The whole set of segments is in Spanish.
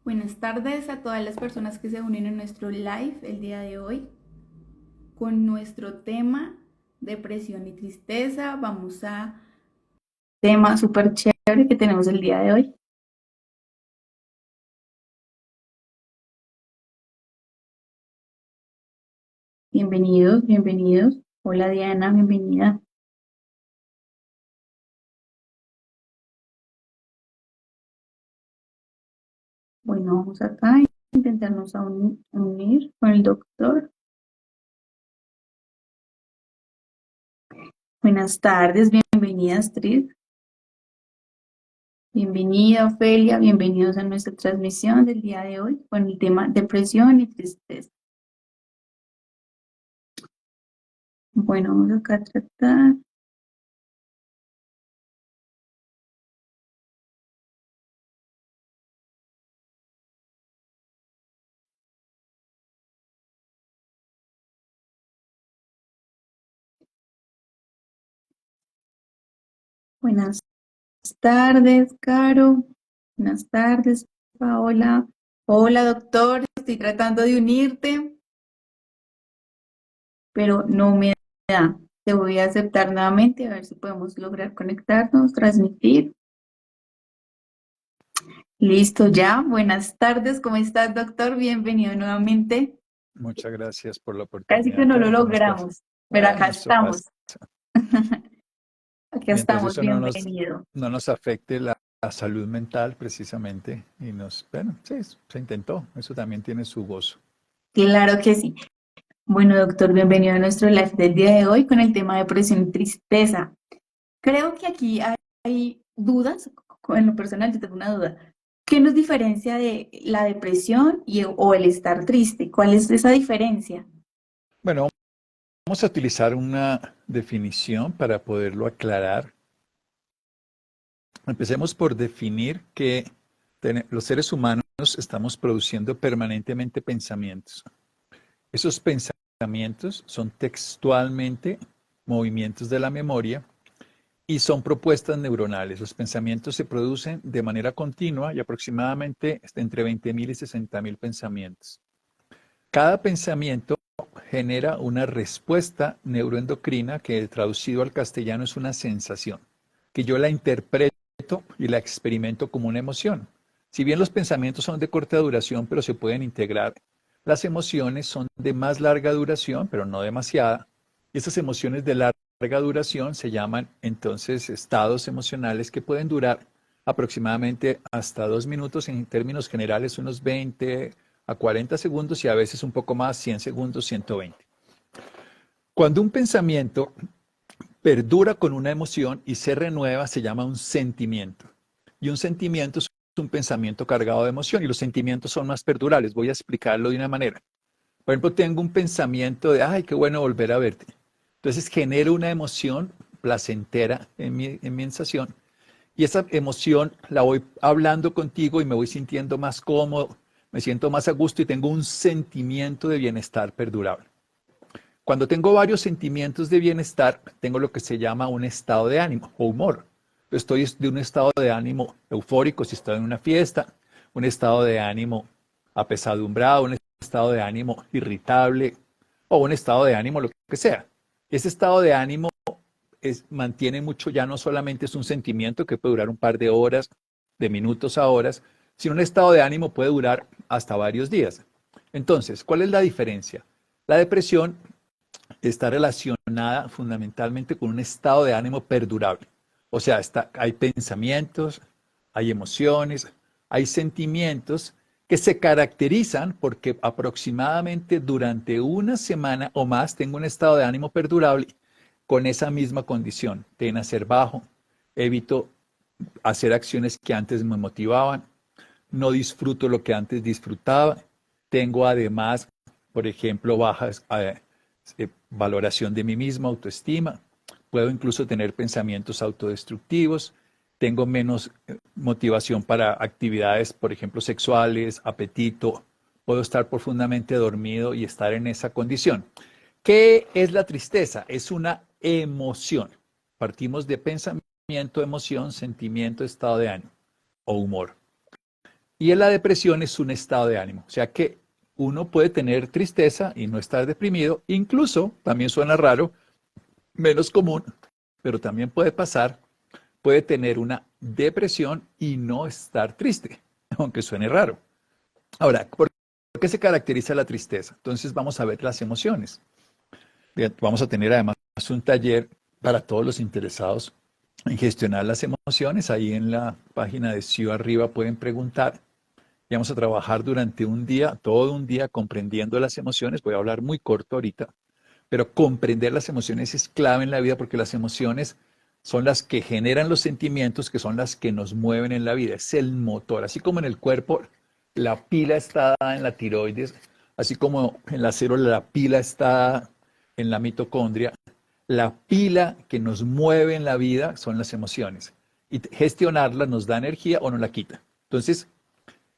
Buenas tardes a todas las personas que se unen a nuestro live el día de hoy con nuestro tema depresión y tristeza. Vamos a tema súper chévere que tenemos el día de hoy. Bienvenidos, bienvenidos. Hola Diana, bienvenida. Bueno, vamos acá a intentarnos unir con el doctor. Buenas tardes, bienvenida Astrid. Bienvenida Ofelia, bienvenidos a nuestra transmisión del día de hoy con el tema depresión y tristeza. Bueno, vamos acá a tratar. Buenas tardes, Caro. Buenas tardes, Paola. Hola, doctor. Estoy tratando de unirte, pero no me da. Te voy a aceptar nuevamente a ver si podemos lograr conectarnos, transmitir. Listo, ya. Buenas tardes. ¿Cómo estás, doctor? Bienvenido nuevamente. Muchas gracias por la Casi que oportunidad, no lo Karen. ¿Cómo estás? logramos, pero acá Bueno, eso pasa. estamos. Aquí Mientras estamos. eso Bienvenido. no nos afecte la salud mental, precisamente, bueno, sí, se intentó. Eso también tiene su gozo. Claro que sí. Bueno, doctor, bienvenido a nuestro live del día de hoy con el tema de depresión y tristeza. Creo que aquí hay dudas, en lo personal yo tengo una duda. ¿Qué nos diferencia de la depresión o el estar triste? ¿Cuál es esa diferencia? Bueno, vamos a utilizar una definición para poderlo aclarar. Empecemos por definir que los seres humanos estamos produciendo permanentemente pensamientos. Esos pensamientos son textualmente movimientos de la memoria y son propuestas neuronales. Los pensamientos se producen de manera continua y aproximadamente entre 20.000 y 60.000 pensamientos. Cada pensamiento genera una respuesta neuroendocrina que traducido al castellano es una sensación, que yo la interpreto y la experimento como una emoción. Si bien los pensamientos son de corta duración, pero se pueden integrar, las emociones son de más larga duración, pero no demasiada. Y esas emociones de larga duración se llaman entonces estados emocionales que pueden durar aproximadamente hasta 2 minutos, en términos generales unos 20 a 40 segundos y a veces un poco más, 100 segundos, 120. Cuando un pensamiento perdura con una emoción y se renueva, se llama un sentimiento. Y un sentimiento es un pensamiento cargado de emoción y los sentimientos son más perdurables. Voy a explicarlo de una manera. Por ejemplo, tengo un pensamiento de, ay, qué bueno volver a verte. Entonces genero una emoción placentera en mi sensación y esa emoción la voy hablando contigo y me voy sintiendo más cómodo, me siento más a gusto y tengo un sentimiento de bienestar perdurable. Cuando tengo varios sentimientos de bienestar, tengo lo que se llama un estado de ánimo o humor. Estoy de un estado de ánimo eufórico si estoy en una fiesta, un estado de ánimo apesadumbrado, un estado de ánimo irritable o un estado de ánimo lo que sea. Ese estado de ánimo mantiene mucho, ya no solamente es un sentimiento que puede durar un par de horas, de minutos a horas, sino un estado de ánimo puede durar hasta varios días. Entonces, ¿cuál es la diferencia? La depresión está relacionada fundamentalmente con un estado de ánimo perdurable. O sea, hay pensamientos, hay emociones, hay sentimientos que se caracterizan porque aproximadamente durante una semana o más tengo un estado de ánimo perdurable con esa misma condición. Tiene a ser bajo, evito hacer acciones que antes me motivaban, no disfruto lo que antes disfrutaba, tengo además, por ejemplo, bajas valoración de mí mismo, autoestima, puedo incluso tener pensamientos autodestructivos, tengo menos motivación para actividades, por ejemplo, sexuales, apetito, puedo estar profundamente dormido y estar en esa condición. ¿Qué es la tristeza? Es una emoción. Partimos de pensamiento, emoción, sentimiento, estado de ánimo o humor. Y la depresión es un estado de ánimo. O sea que uno puede tener tristeza y no estar deprimido. Incluso, también suena raro, menos común, pero también puede pasar, puede tener una depresión y no estar triste, aunque suene raro. Ahora, ¿por qué se caracteriza la tristeza? Entonces vamos a ver las emociones. Vamos a tener además un taller para todos los interesados en gestionar las emociones. Ahí en la página de SIO arriba pueden preguntar. Y vamos a trabajar durante un día, todo un día, comprendiendo las emociones. Voy a hablar muy corto ahorita, pero comprender las emociones es clave en la vida porque las emociones son las que generan los sentimientos, que son las que nos mueven en la vida. Es el motor. Así como en el cuerpo la pila está en la tiroides, así como en la célula la pila está en la mitocondria, la pila que nos mueve en la vida son las emociones. Y gestionarlas nos da energía o nos la quita. Entonces,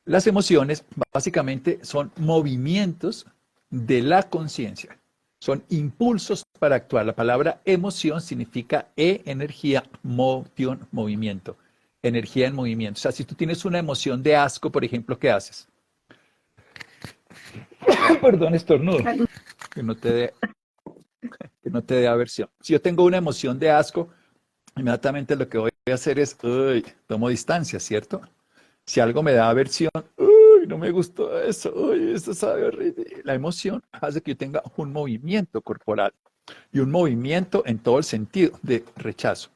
las emociones básicamente son movimientos de la conciencia, son impulsos para actuar. La palabra emoción significa energía, motion, movimiento, energía en movimiento. O sea, si tú tienes una emoción de asco, por ejemplo, ¿qué haces? Perdón, estornudo, Salud. que no te dé, que no te dé aversión. Si yo tengo una emoción de asco, inmediatamente lo que voy a hacer es, uy, tomo distancia, ¿cierto? Si algo me da aversión, uy, no me gustó eso, uy, eso sabe horrible. La emoción hace que yo tenga un movimiento corporal y un movimiento en todo el sentido de rechazo.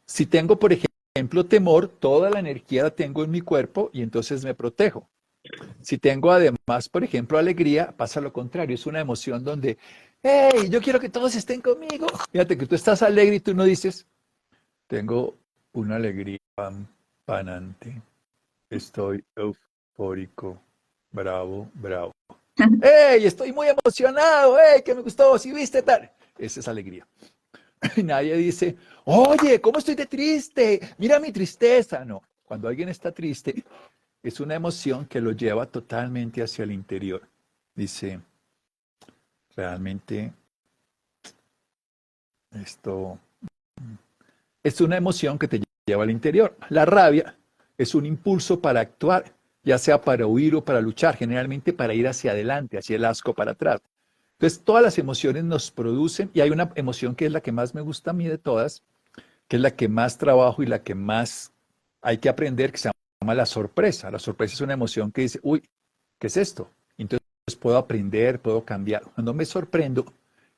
Si tengo, por ejemplo, temor, toda la energía la tengo en mi cuerpo y entonces me protejo. Si tengo además, por ejemplo, alegría, pasa lo contrario, es una emoción donde, hey, yo quiero que todos estén conmigo. Fíjate que tú estás alegre y tú no dices, tengo una alegría panante. Estoy eufórico, bravo, bravo. ¡Hey! Estoy muy emocionado, ¡hey! Que me gustó, si viste tal. Esa es alegría. Y nadie dice, oye, ¿cómo estoy de triste? Mira mi tristeza. No, cuando alguien está triste, es una emoción que lo lleva totalmente hacia el interior. Dice, realmente esto es una emoción que te lleva al interior. La rabia es un impulso para actuar, ya sea para huir o para luchar, generalmente para ir hacia adelante, hacia el asco para atrás. Entonces, todas las emociones nos producen, y hay una emoción que es la que más me gusta a mí de todas, que es la que más trabajo y la que más hay que aprender, que se llama la sorpresa. La sorpresa es una emoción que dice, uy, ¿qué es esto? Entonces puedo aprender, puedo cambiar. Cuando me sorprendo,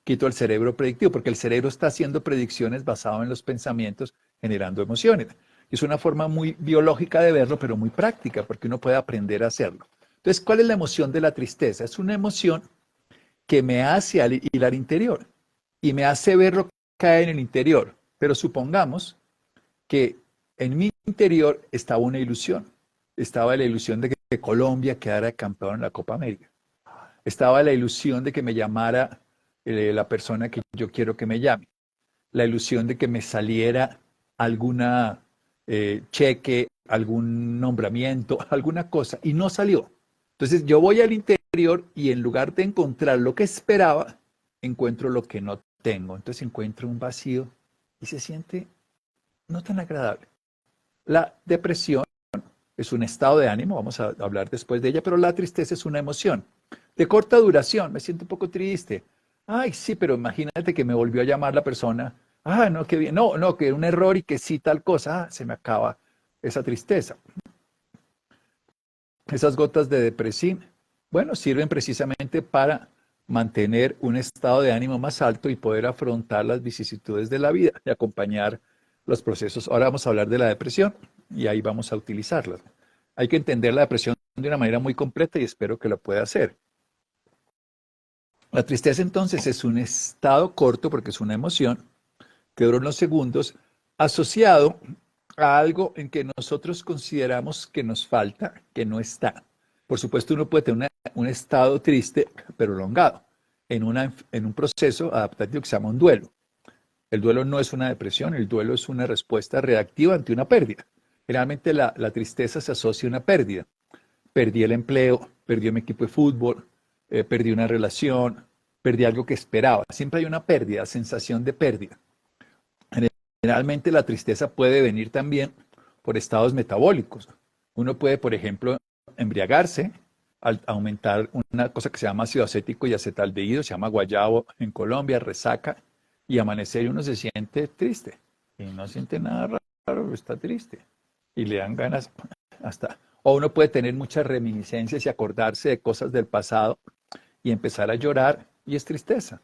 quito el cerebro predictivo, porque el cerebro está haciendo predicciones basado en los pensamientos, generando emociones. Es una forma muy biológica de verlo, pero muy práctica, porque uno puede aprender a hacerlo. Entonces, ¿cuál es la emoción de la tristeza? Es una emoción que me hace ir al interior y me hace ver lo que cae en el interior. Pero supongamos que en mi interior estaba una ilusión. Estaba la ilusión de que Colombia quedara campeón en la Copa América. Estaba la ilusión de que me llamara la persona que yo quiero que me llame. La ilusión de que me saliera alguna cheque, algún nombramiento, alguna cosa, y no salió. Entonces yo voy al interior y en lugar de encontrar lo que esperaba, encuentro lo que no tengo. Entonces encuentro un vacío y se siente no tan agradable. La depresión es un estado de ánimo, vamos a hablar después de ella, pero la tristeza es una emoción de corta duración. Me siento un poco triste. Ay, sí, pero imagínate que me volvió a llamar la persona. Ah, no, qué bien. No, no, que un error y que sí tal cosa. Ah, se me acaba esa tristeza. Esas gotas de depresión, bueno, sirven precisamente para mantener un estado de ánimo más alto y poder afrontar las vicisitudes de la vida y acompañar los procesos. Ahora vamos a hablar de la depresión y ahí vamos a utilizarlas. Hay que entender la depresión de una manera muy completa y espero que lo pueda hacer. La tristeza entonces es un estado corto porque es una emoción que dura unos segundos asociado a algo en que nosotros consideramos que nos falta, que no está. Por supuesto, uno puede tener un estado triste, pero prolongado, en un proceso adaptativo que se llama un duelo. El duelo no es una depresión, el duelo es una respuesta reactiva ante una pérdida. Generalmente la tristeza se asocia a una pérdida. Perdí el empleo, perdí mi equipo de fútbol, perdí una relación, perdí algo que esperaba. Siempre hay una pérdida, sensación de pérdida. Generalmente la tristeza puede venir también por estados metabólicos. Uno puede, por ejemplo, embriagarse, al aumentar una cosa que se llama ácido acético y acetaldehído, se llama guayabo en Colombia, resaca, y amanecer y uno se siente triste. Y no siente nada raro, está triste. Y le dan ganas hasta... O uno puede tener muchas reminiscencias y acordarse de cosas del pasado y empezar a llorar y es tristeza.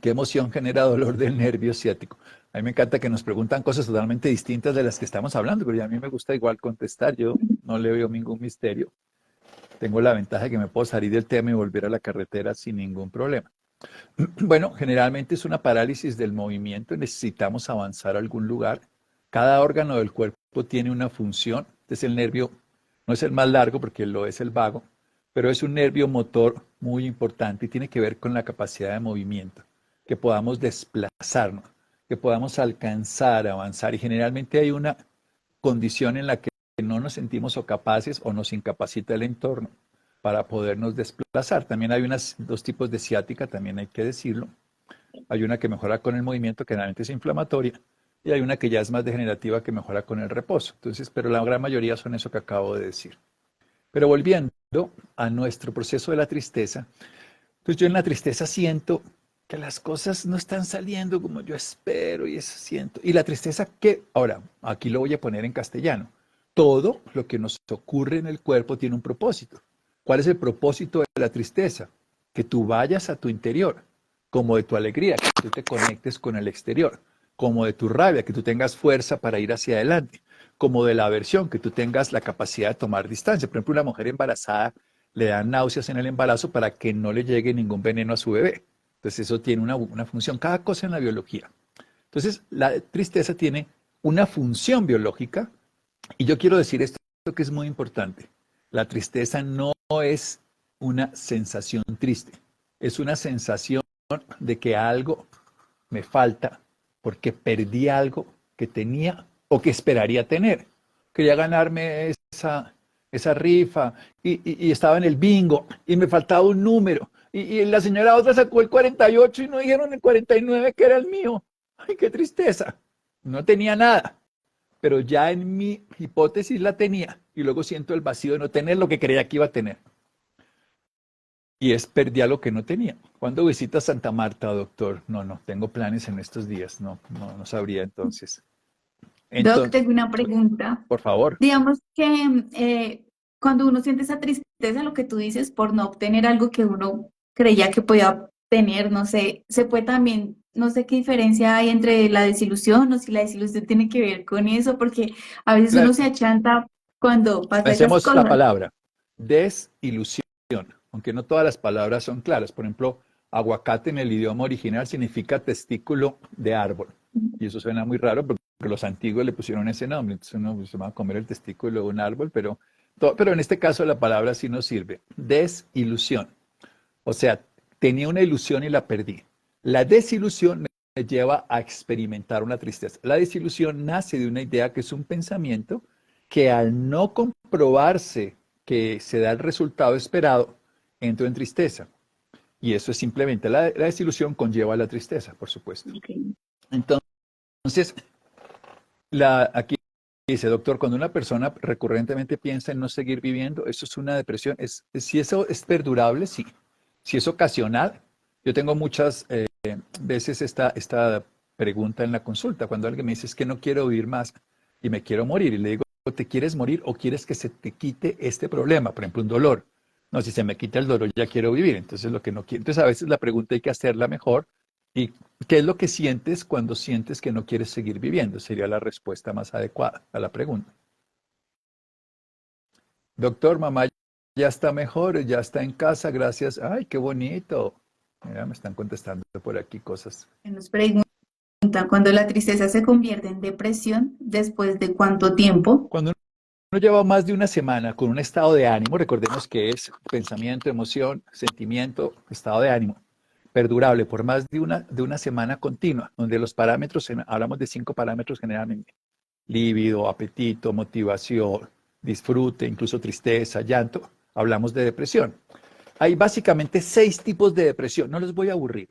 ¿Qué emoción genera dolor del nervio ciático? A mí me encanta que nos preguntan cosas totalmente distintas de las que estamos hablando, pero a mí me gusta igual contestar. Yo no le veo ningún misterio. Tengo la ventaja de que me puedo salir del tema y volver a la carretera sin ningún problema. Bueno, generalmente es una parálisis del movimiento. Necesitamos avanzar a algún lugar. Cada órgano del cuerpo tiene una función. Entonces el nervio no es el más largo porque lo es el vago, pero es un nervio motor muy importante y tiene que ver con la capacidad de movimiento, que podamos desplazarnos, que podamos alcanzar, avanzar. Y generalmente hay una condición en la que no nos sentimos o capaces o nos incapacita el entorno para podernos desplazar. También hay dos tipos de ciática, también hay que decirlo. Hay una que mejora con el movimiento, que generalmente es inflamatoria, y hay una que ya es más degenerativa, que mejora con el reposo. Entonces, pero la gran mayoría son eso que acabo de decir. Pero volviendo a nuestro proceso de la tristeza, pues yo en la tristeza siento que las cosas no están saliendo como yo espero y eso siento. Y la tristeza que, ahora, aquí lo voy a poner en castellano, todo lo que nos ocurre en el cuerpo tiene un propósito. ¿Cuál es el propósito de la tristeza? Que tú vayas a tu interior, como de tu alegría, que tú te conectes con el exterior, como de tu rabia, que tú tengas fuerza para ir hacia adelante, como de la aversión, que tú tengas la capacidad de tomar distancia. Por ejemplo, una mujer embarazada le dan náuseas en el embarazo para que no le llegue ningún veneno a su bebé. Entonces eso tiene una función, cada cosa en la biología. Entonces la tristeza tiene una función biológica y yo quiero decir esto que es muy importante. La tristeza no es una sensación triste, es una sensación de que algo me falta porque perdí algo que tenía o que esperaría tener. Quería ganarme esa rifa y estaba en el bingo y me faltaba un número y la señora otra sacó el 48 y no dijeron el 49 que era el mío. Ay, qué tristeza. No tenía nada, pero ya en mi hipótesis la tenía y luego siento el vacío de no tener lo que creía que iba a tener. Y es perdí lo que no tenía. ¿Cuándo visitas Santa Marta, doctor? No, no, tengo planes en estos días. No, no, no sabría entonces. Doc, Entonces, tengo una pregunta. por favor. Digamos que cuando uno siente esa tristeza, lo que tú dices, por no obtener algo que uno creía que podía obtener, no sé, se puede también, no sé qué diferencia hay entre la desilusión o si la desilusión tiene que ver con eso, porque a veces uno se achanta cuando pasa esas Pensemos la cosas. palabra. Desilusión. Aunque no todas las palabras son claras. Por ejemplo, aguacate en el idioma original significa testículo de árbol. Y eso suena muy raro porque los antiguos le pusieron ese nombre. Entonces uno pues, se va a comer el testículo de un árbol, pero en este caso la palabra sí nos sirve. Desilusión. O sea, tenía una ilusión y la perdí. La desilusión me lleva a experimentar una tristeza. La desilusión nace de una idea que es un pensamiento que al no comprobarse que se da el resultado esperado, entro en tristeza. Y eso es simplemente, la desilusión conlleva la tristeza, por supuesto. Ok. Entonces, aquí dice, doctor, cuando una persona recurrentemente piensa en no seguir viviendo, eso es una depresión. Si eso es perdurable, sí. Si es ocasional, yo tengo muchas veces esta pregunta en la consulta, cuando alguien me dice, es que no quiero vivir más y me quiero morir, y le digo, ¿te quieres morir o quieres que se te quite este problema? Por ejemplo, un dolor. No, si se me quita el dolor, ya quiero vivir. Entonces, lo que no quiero. Entonces, a veces la pregunta hay que hacerla mejor. ¿Y qué es lo que sientes cuando sientes que no quieres seguir viviendo? Sería la respuesta más adecuada a la pregunta. Doctor, mamá ya está mejor, ya está en casa, gracias. Ay, qué bonito. Mira, me están contestando por aquí cosas. Nos preguntan, cuando la tristeza se convierte en depresión, ¿después de cuánto tiempo? Cuando uno lleva más de una semana con un estado de ánimo, recordemos que es pensamiento, emoción, sentimiento, estado de ánimo, perdurable por más de una semana continua, donde los parámetros, hablamos de 5 parámetros generalmente, líbido, apetito, motivación, disfrute, incluso tristeza, llanto, hablamos de depresión. Hay básicamente 6 tipos de depresión, no les voy a aburrir,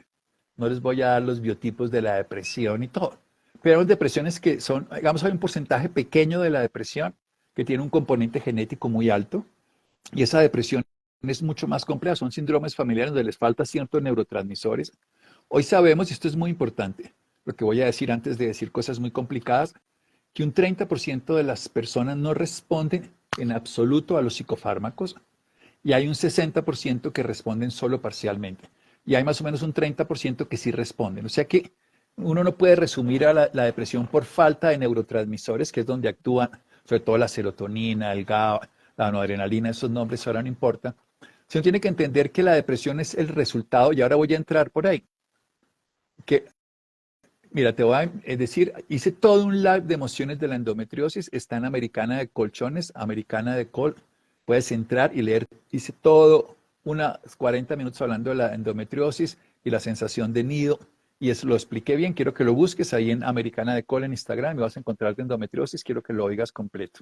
no les voy a dar los biotipos de la depresión y todo, pero hay depresiones que son, digamos, hay un porcentaje pequeño de la depresión que tiene un componente genético muy alto, y esa depresión es mucho más compleja, son síndromes familiares donde les falta ciertos neurotransmisores. Hoy sabemos, y esto es muy importante, lo que voy a decir antes de decir cosas muy complicadas, que un 30% de las personas no responden en absoluto a los psicofármacos y hay un 60% que responden solo parcialmente. Y hay más o menos un 30% que sí responden. O sea que uno no puede resumir a la depresión por falta de neurotransmisores, que es donde actúan, sobre todo la serotonina, el GABA, la noradrenalina, esos nombres ahora no importa. Sino tiene que entender que la depresión es el resultado, y ahora voy a entrar por ahí, que mira, te voy a decir, hice todo un live de emociones de la endometriosis, está en Americana de Colchones, Americana de Col, puedes entrar y leer, hice todo, unos 40 minutos hablando de la endometriosis y la sensación de nido, y eso lo expliqué bien, quiero que lo busques ahí en Americana de Col en Instagram, y vas a encontrar de endometriosis, quiero que lo oigas completo,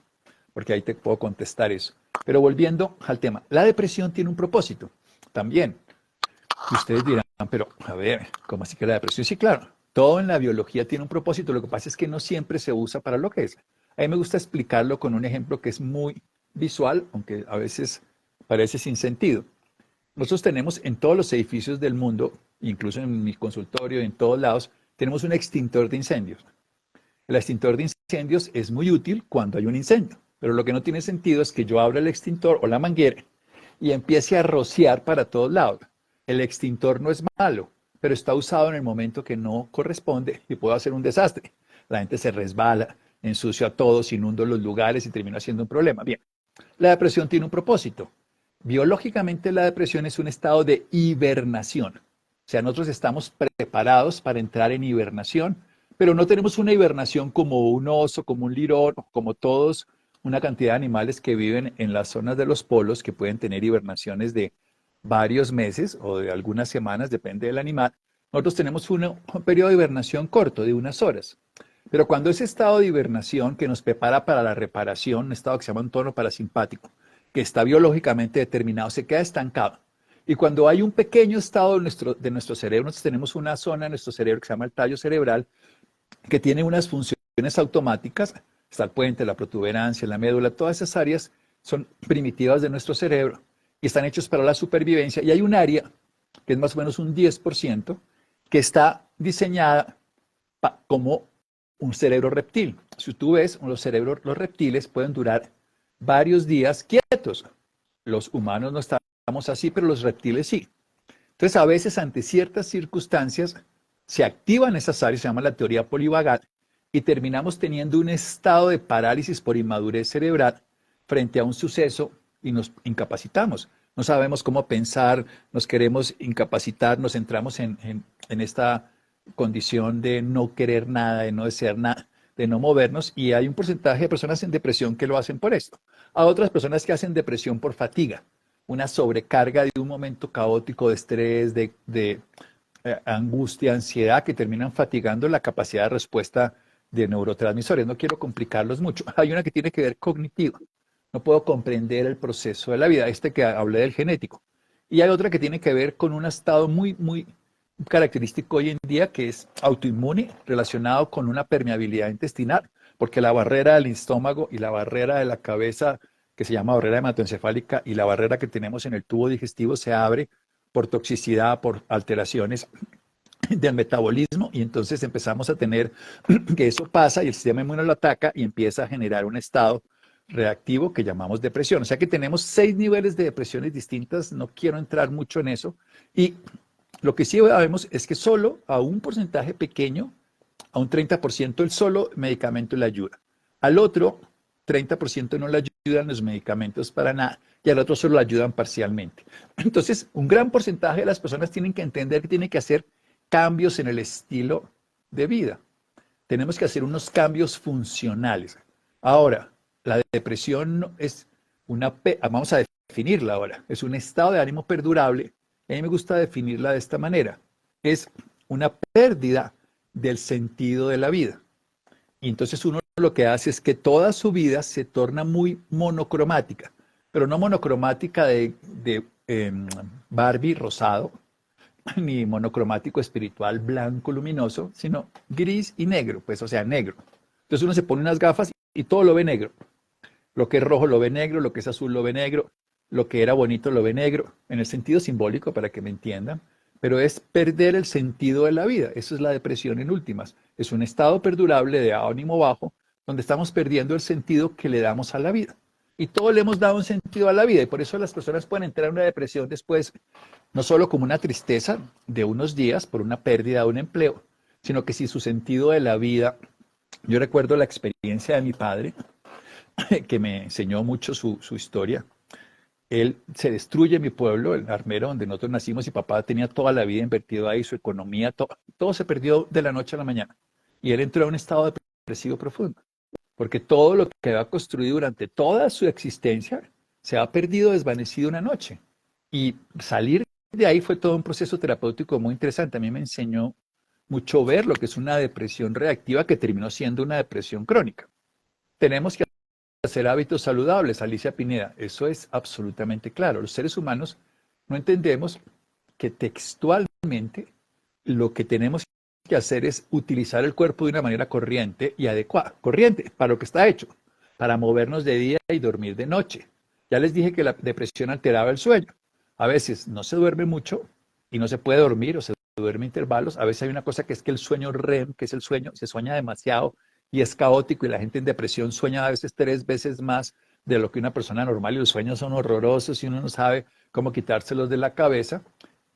porque ahí te puedo contestar eso. Pero volviendo al tema, la depresión tiene un propósito también. Y ustedes dirán, pero a ver, ¿cómo así que la depresión? Sí, claro, todo en la biología tiene un propósito, lo que pasa es que no siempre se usa para lo que es. A mí me gusta explicarlo con un ejemplo que es muy visual, aunque a veces parece sin sentido. Nosotros tenemos en todos los edificios del mundo, incluso en mi consultorio, en todos lados, tenemos un extintor de incendios. El extintor de incendios es muy útil cuando hay un incendio, pero lo que no tiene sentido es que yo abra el extintor o la manguera y empiece a rociar para todos lados. El extintor no es malo, pero está usado en el momento que no corresponde y puede hacer un desastre. La gente se resbala, ensucia a todos, inunda los lugares y termina siendo un problema. Bien, la depresión tiene un propósito. Biológicamente la depresión es un estado de hibernación. O sea, nosotros estamos preparados para entrar en hibernación, pero no tenemos una hibernación como un oso, como un lirón, como todos, una cantidad de animales que viven en las zonas de los polos que pueden tener hibernaciones de varios meses o de algunas semanas, depende del animal. Nosotros tenemos un periodo de hibernación corto, de unas horas. Pero cuando ese estado de hibernación que nos prepara para la reparación, un estado que se llama un tono parasimpático, que está biológicamente determinado, se queda estancado. Y cuando hay un pequeño estado de nuestro cerebro, nosotros tenemos una zona en nuestro cerebro que se llama el tallo cerebral, que tiene unas funciones automáticas, está el puente, la protuberancia, la médula, todas esas áreas son primitivas de nuestro cerebro y están hechos para la supervivencia. Y hay un área, que es más o menos un 10%, que está diseñada como un cerebro reptil. Si tú ves, los reptiles pueden durar varios días quietos. Los humanos no estamos así, pero los reptiles sí. Entonces, a veces, ante ciertas circunstancias, se activan esas áreas, se llama la teoría polivagal, y terminamos teniendo un estado de parálisis por inmadurez cerebral frente a un suceso y nos incapacitamos. No sabemos cómo pensar, nos queremos incapacitar, nos entramos en esta condición de no querer nada, de no desear nada, de no movernos, y hay un porcentaje de personas en depresión que lo hacen por esto. A otras personas que hacen depresión por fatiga, una sobrecarga de un momento caótico de estrés, de angustia, ansiedad, que terminan fatigando la capacidad de respuesta de neurotransmisores. No quiero complicarlos mucho. Hay una que tiene que ver cognitiva. No puedo comprender el proceso de la vida, este que hablé del genético. Y hay otra que tiene que ver con un estado muy característico hoy en día, que es autoinmune, relacionado con una permeabilidad intestinal, porque la barrera del estómago y la barrera de la cabeza, que se llama barrera hematoencefálica, y la barrera que tenemos en el tubo digestivo se abre por toxicidad, por alteraciones del metabolismo, y entonces empezamos a tener que eso pasa y el sistema inmune lo ataca y empieza a generar un estado reactivo que llamamos depresión. O sea que tenemos 6 niveles de depresiones distintas, no quiero entrar mucho en eso, y lo que sí sabemos es que solo a un porcentaje pequeño, a un 30%, el solo medicamento le ayuda. Al otro 30% no le ayudan los medicamentos para nada y al otro solo le ayudan parcialmente. Entonces, un gran porcentaje de las personas tienen que entender que tienen que hacer cambios en el estilo de vida. Tenemos que hacer unos cambios funcionales. Ahora, la depresión es vamos a definirla ahora, es un estado de ánimo perdurable. A mí me gusta definirla de esta manera. Es una pérdida del sentido de la vida. Y entonces uno lo que hace es que toda su vida se torna muy monocromática, pero no monocromática de Barbie rosado, ni monocromático espiritual blanco luminoso, sino gris y negro, pues o sea, negro. Entonces uno se pone unas gafas y todo lo ve negro. Lo que es rojo lo ve negro, lo que es azul lo ve negro, lo que era bonito lo ve negro, en el sentido simbólico para que me entiendan, pero es perder el sentido de la vida. Eso es la depresión en últimas. Es un estado perdurable de ánimo bajo donde estamos perdiendo el sentido que le damos a la vida. Y todos le hemos dado un sentido a la vida y por eso las personas pueden entrar en una depresión después, no solo como una tristeza de unos días por una pérdida de un empleo, sino que si su sentido de la vida, yo recuerdo la experiencia de mi padre, que me enseñó mucho su historia. Él se destruye mi pueblo, el Armero, donde nosotros nacimos y papá tenía toda la vida invertido ahí, su economía, todo se perdió de la noche a la mañana. Y él entró en un estado depresivo profundo, porque todo lo que había construido durante toda su existencia se ha perdido, desvanecido una noche. Y salir de ahí fue todo un proceso terapéutico muy interesante. A mí me enseñó mucho ver lo que es una depresión reactiva que terminó siendo una depresión crónica. Tenemos que hacer hábitos saludables, Alicia Pineda. Eso es absolutamente claro. Los seres humanos no entendemos que textualmente lo que tenemos que hacer es utilizar el cuerpo de una manera corriente y adecuada. Corriente, para lo que está hecho, para movernos de día y dormir de noche. Ya les dije que la depresión alteraba el sueño. A veces no se duerme mucho y no se puede dormir o se duerme intervalos. A veces hay una cosa que es que el sueño REM, que es el sueño, se sueña demasiado y es caótico y la gente en depresión sueña a veces 3 veces más de lo que una persona normal y los sueños son horrorosos y uno no sabe cómo quitárselos de la cabeza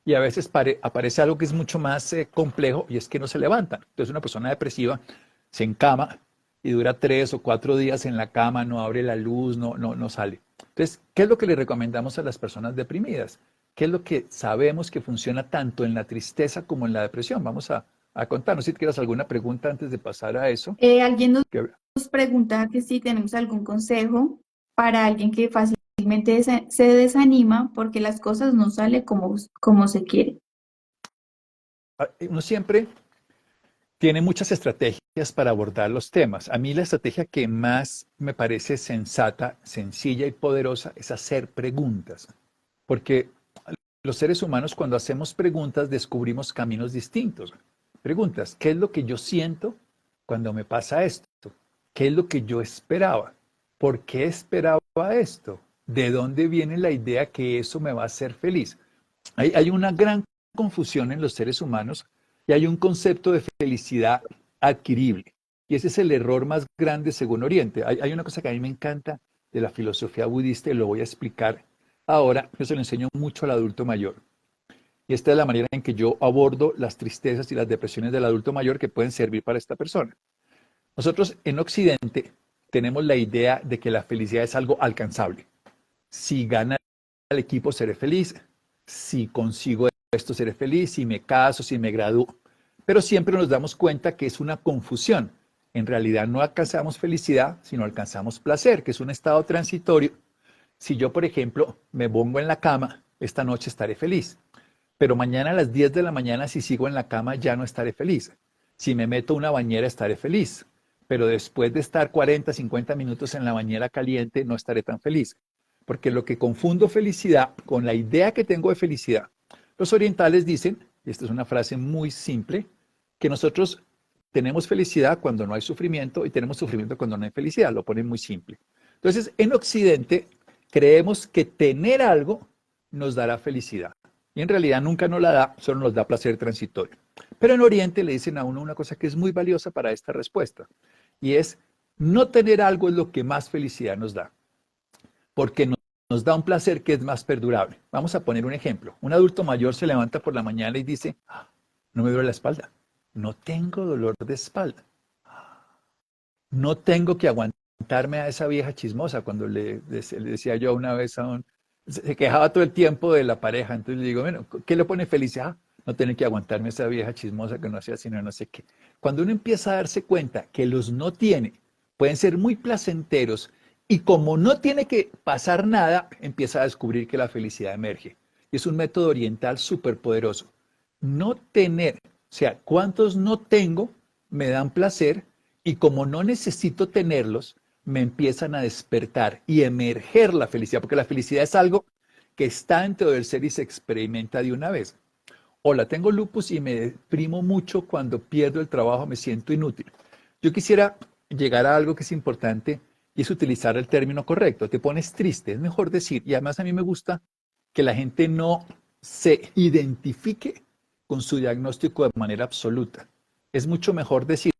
y a veces aparece algo que es mucho más complejo y es que no se levantan. Entonces una persona depresiva se encama y dura 3 o 4 días en la cama, no abre la luz, no sale. Entonces, ¿qué es lo que le recomendamos a las personas deprimidas? ¿Qué es lo que sabemos que funciona tanto en la tristeza como en la depresión? Vamos a contarnos. Si quieres alguna pregunta antes de pasar a eso. Alguien Que- nos pregunta que si tenemos algún consejo para alguien que fácilmente se desanima porque las cosas no salen como se quiere. Uno siempre tiene muchas estrategias para abordar los temas. A mí la estrategia que más me parece sensata, sencilla y poderosa es hacer preguntas. Porque los seres humanos cuando hacemos preguntas descubrimos caminos distintos. Preguntas, ¿qué es lo que yo siento cuando me pasa esto? ¿Qué es lo que yo esperaba? ¿Por qué esperaba esto? ¿De dónde viene la idea que eso me va a hacer feliz? Hay una gran confusión en los seres humanos y hay un concepto de felicidad adquirible. Y ese es el error más grande según Oriente. Hay una cosa que a mí me encanta de la filosofía budista y lo voy a explicar ahora. Yo se lo enseño mucho al adulto mayor. Y esta es la manera en que yo abordo las tristezas y las depresiones del adulto mayor que pueden servir para esta persona. Nosotros en Occidente tenemos la idea de que la felicidad es algo alcanzable. Si gana el equipo, seré feliz. Si consigo esto, seré feliz. Si me caso, si me gradúo. Pero siempre nos damos cuenta que es una confusión. En realidad no alcanzamos felicidad, sino alcanzamos placer, que es un estado transitorio. Si yo, por ejemplo, me pongo en la cama, esta noche estaré feliz. Pero mañana a las 10 de la mañana, si sigo en la cama, ya no estaré feliz. Si me meto a una bañera, estaré feliz. Pero después de estar 40, 50 minutos en la bañera caliente, no estaré tan feliz. Porque lo que confundo felicidad con la idea que tengo de felicidad. Los orientales dicen, y esta es una frase muy simple, que nosotros tenemos felicidad cuando no hay sufrimiento y tenemos sufrimiento cuando no hay felicidad. Lo ponen muy simple. Entonces, en Occidente, creemos que tener algo nos dará felicidad. Y en realidad nunca nos la da, solo nos da placer transitorio. Pero en Oriente le dicen a uno una cosa que es muy valiosa para esta respuesta. Y es, no tener algo es lo que más felicidad nos da. Porque nos da un placer que es más perdurable. Vamos a poner un ejemplo. Un adulto mayor se levanta por la mañana y dice, no me duele la espalda. No tengo dolor de espalda. No tengo que aguantarme a esa vieja chismosa. Cuando le decía yo una vez a un... Se quejaba todo el tiempo de la pareja. Entonces le digo, bueno, ¿qué le pone felicidad? No tener que aguantarme a esa vieja chismosa que no hacía sino no sé qué. Cuando uno empieza a darse cuenta que los no tiene pueden ser muy placenteros y como no tiene que pasar nada, empieza a descubrir que la felicidad emerge. Y es un método oriental súper poderoso. No tener, o sea, cuántos no tengo me dan placer y como no necesito tenerlos, me empiezan a despertar y emerger la felicidad, porque la felicidad es algo que está dentro del ser y se experimenta de una vez. Hola, tengo lupus y me deprimo mucho cuando pierdo el trabajo, me siento inútil. Yo quisiera llegar a algo que es importante y es utilizar el término correcto. Te pones triste, es mejor decir, y además a mí me gusta que la gente no se identifique con su diagnóstico de manera absoluta. Es mucho mejor decir,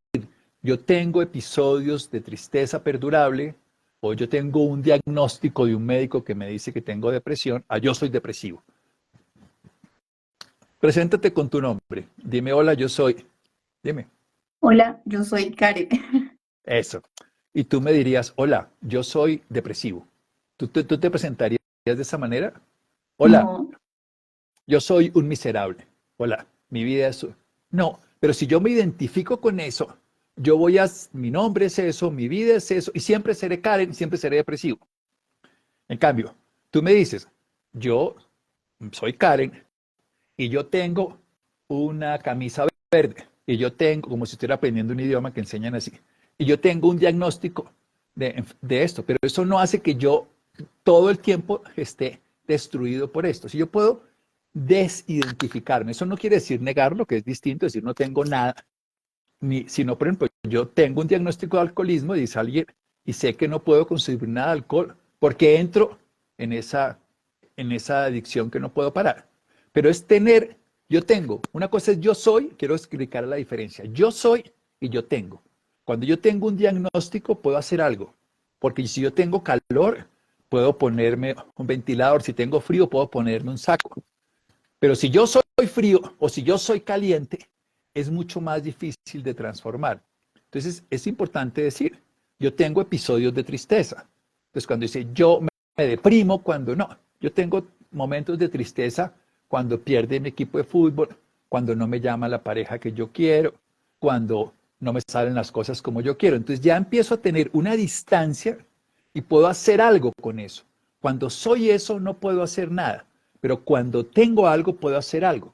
yo tengo episodios de tristeza perdurable o yo tengo un diagnóstico de un médico que me dice que tengo depresión, a yo soy depresivo. Preséntate con tu nombre. Dime, hola, yo soy. Dime. Hola, yo soy Karen. Eso. Y tú me dirías, hola, yo soy depresivo. ¿Tú te presentarías de esa manera? Hola, No, yo soy un miserable. Hola, mi vida es... No, pero si yo me identifico con eso, yo voy a... Mi nombre es eso, mi vida es eso, y siempre seré Karen, siempre seré depresivo. En cambio, tú me dices, yo soy Karen y yo tengo una camisa verde y yo tengo, como si estuviera aprendiendo un idioma que enseñan así, y yo tengo un diagnóstico de esto, pero eso no hace que yo todo el tiempo esté destruido por esto. Si yo puedo desidentificarme, eso no quiere decir negarlo, que es distinto, decir no tengo nada, ni, sino por ejemplo, yo tengo un diagnóstico de alcoholismo, dice alguien, y sé que no puedo consumir nada de alcohol porque entro en en esa adicción que no puedo parar. Pero es tener, yo tengo, una cosa es yo soy, quiero explicar la diferencia, yo soy y yo tengo. Cuando yo tengo un diagnóstico puedo hacer algo, porque si yo tengo calor, puedo ponerme un ventilador, si tengo frío, puedo ponerme un saco. Pero si yo soy frío o si yo soy caliente, es mucho más difícil de transformar. Entonces es importante decir, yo tengo episodios de tristeza. Entonces cuando dice yo me deprimo, cuando no, yo tengo momentos de tristeza cuando pierde mi equipo de fútbol, cuando no me llama la pareja que yo quiero, cuando no me salen las cosas como yo quiero. Entonces ya empiezo a tener una distancia y puedo hacer algo con eso. Cuando soy eso no puedo hacer nada, pero cuando tengo algo puedo hacer algo.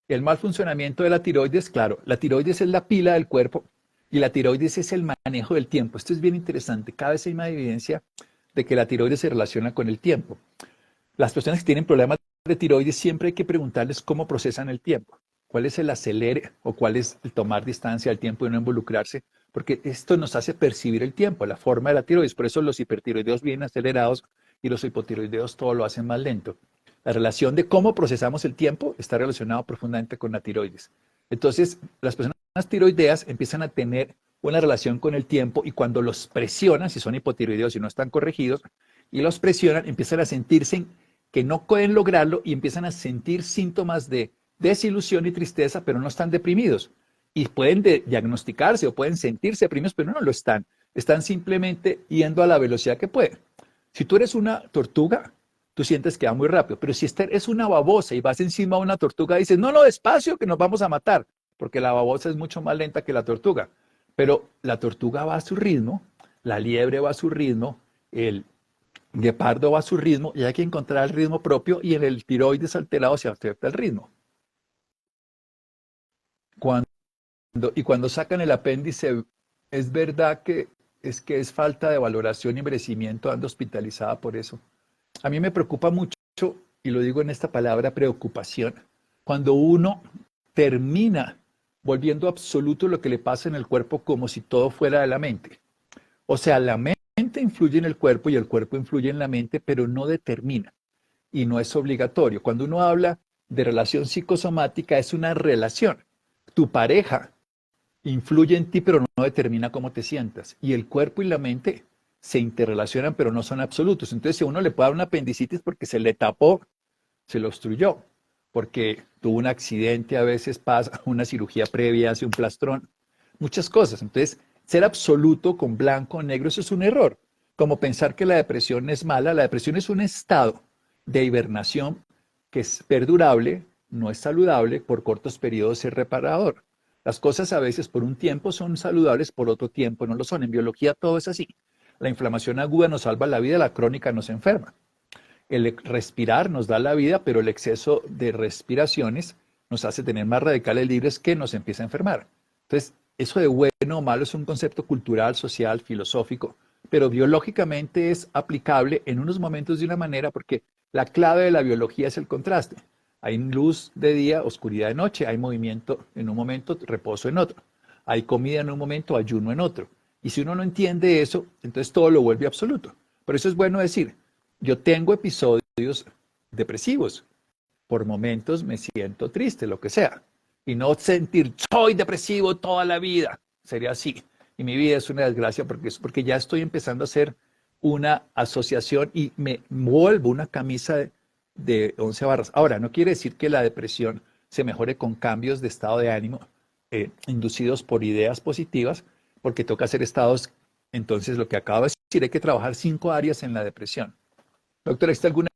El mal funcionamiento de la tiroides, claro, la tiroides es la pila del cuerpo y la tiroides es el manejo del tiempo. Esto es bien interesante. Cada vez hay más evidencia de que la tiroides se relaciona con el tiempo. Las personas que tienen problemas de tiroides siempre hay que preguntarles cómo procesan el tiempo, cuál es el acelere o cuál es el tomar distancia al tiempo y no involucrarse, porque esto nos hace percibir el tiempo, la forma de la tiroides. Por eso los hipertiroideos vienen acelerados y los hipotiroideos todo lo hacen más lento. La relación de cómo procesamos el tiempo está relacionado profundamente con la tiroides. Entonces, las personas tiroideas empiezan a tener una relación con el tiempo y cuando los presionan, si son hipotiroideos y no están corregidos, y los presionan, empiezan a sentirse que no pueden lograrlo y empiezan a sentir síntomas de desilusión y tristeza, pero no están deprimidos. Y pueden diagnosticarse o pueden sentirse deprimidos, pero no lo están. Están simplemente yendo a la velocidad que pueden. Si tú eres una tortuga, tú sientes que va muy rápido, pero si es una babosa y vas encima de una tortuga, dices, no, no, despacio, que nos vamos a matar, porque la babosa es mucho más lenta que la tortuga. Pero la tortuga va a su ritmo, la liebre va a su ritmo, el guepardo va a su ritmo y hay que encontrar el ritmo propio y en el tiroides alterado se afecta el ritmo. Cuando, y cuando sacan el apéndice, es verdad que es falta de valoración y merecimiento, ando hospitalizada por eso. A mí me preocupa mucho, y lo digo en esta palabra, preocupación, cuando uno termina volviendo absoluto lo que le pasa en el cuerpo como si todo fuera de la mente. O sea, la mente influye en el cuerpo y el cuerpo influye en la mente, pero no determina y no es obligatorio. Cuando uno habla de relación psicosomática, es una relación. Tu pareja influye en ti, pero no determina cómo te sientas. Y el cuerpo y la mente se interrelacionan, pero no son absolutos. Entonces, si a uno le puede dar una apendicitis porque se le tapó, se lo obstruyó, porque tuvo un accidente, a veces pasa una cirugía previa, hace un plastrón, muchas cosas. Entonces, ser absoluto con blanco o negro, eso es un error. Como pensar que la depresión es mala, la depresión es un estado de hibernación que es perdurable, no es saludable, por cortos periodos es reparador. Las cosas a veces por un tiempo son saludables, por otro tiempo no lo son. En biología todo es así. La inflamación aguda nos salva la vida, la crónica nos enferma. El respirar nos da la vida, pero el exceso de respiraciones nos hace tener más radicales libres que nos empieza a enfermar. Entonces, eso de bueno o malo es un concepto cultural, social, filosófico, pero biológicamente es aplicable en unos momentos de una manera porque la clave de la biología es el contraste. Hay luz de día, oscuridad de noche, hay movimiento en un momento, reposo en otro. Hay comida en un momento, ayuno en otro. Y si uno no entiende eso, entonces todo lo vuelve absoluto. Por eso es bueno decir, yo tengo episodios depresivos, por momentos me siento triste, lo que sea. Y no sentir, soy depresivo toda la vida. Sería así. Y mi vida es una desgracia porque ya estoy empezando a hacer una asociación y me vuelvo una camisa de 11 barras. Ahora, no quiere decir que la depresión se mejore con cambios de estado de ánimo inducidos por ideas positivas, porque toca hacer estados. Entonces, lo que acabo de decir, hay que trabajar 5 áreas en la depresión. Doctor, ¿existe alguna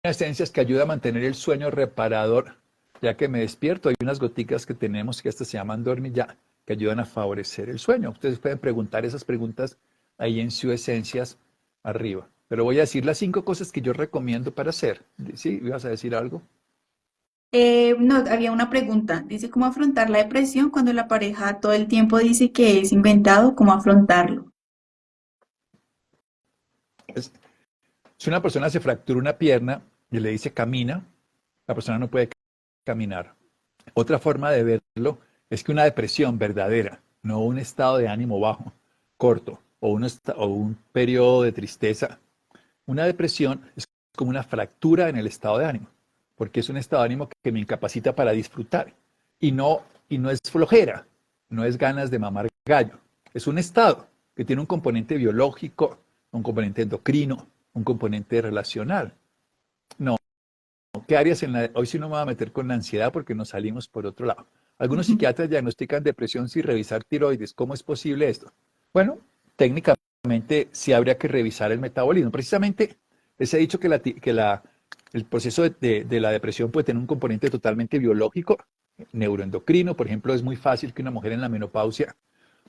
esencias que ayuda a mantener el sueño reparador? Ya que me despierto, hay unas goticas que tenemos que estas se llaman dormilla, que ayudan a favorecer el sueño. Ustedes pueden preguntar esas preguntas ahí en su esencias arriba. Pero voy a decir las 5 cosas que yo recomiendo para hacer. ¿Sí? ¿Ibas a decir algo? No, había una pregunta. Dice, ¿cómo afrontar la depresión cuando la pareja todo el tiempo dice que es inventado? ¿Cómo afrontarlo? Es- si una persona se fractura una pierna y le dice camina, la persona no puede caminar. Otra forma de verlo es que una depresión verdadera, no un estado de ánimo bajo, corto, o un periodo de tristeza, una depresión es como una fractura en el estado de ánimo, porque es un estado de ánimo que me incapacita para disfrutar. Y no es flojera, no es ganas de mamar gallo, es un estado que tiene un componente biológico, un componente endocrino, un componente relacional. No, ¿qué áreas en la... Hoy sí no me voy a meter con la ansiedad porque nos salimos por otro lado. Algunos psiquiatras diagnostican depresión sin revisar tiroides. ¿Cómo es posible esto? Bueno, técnicamente sí habría que revisar el metabolismo. Precisamente les he dicho que, el proceso de la depresión puede tener un componente totalmente biológico, neuroendocrino. Por ejemplo, es muy fácil que una mujer en la menopausia,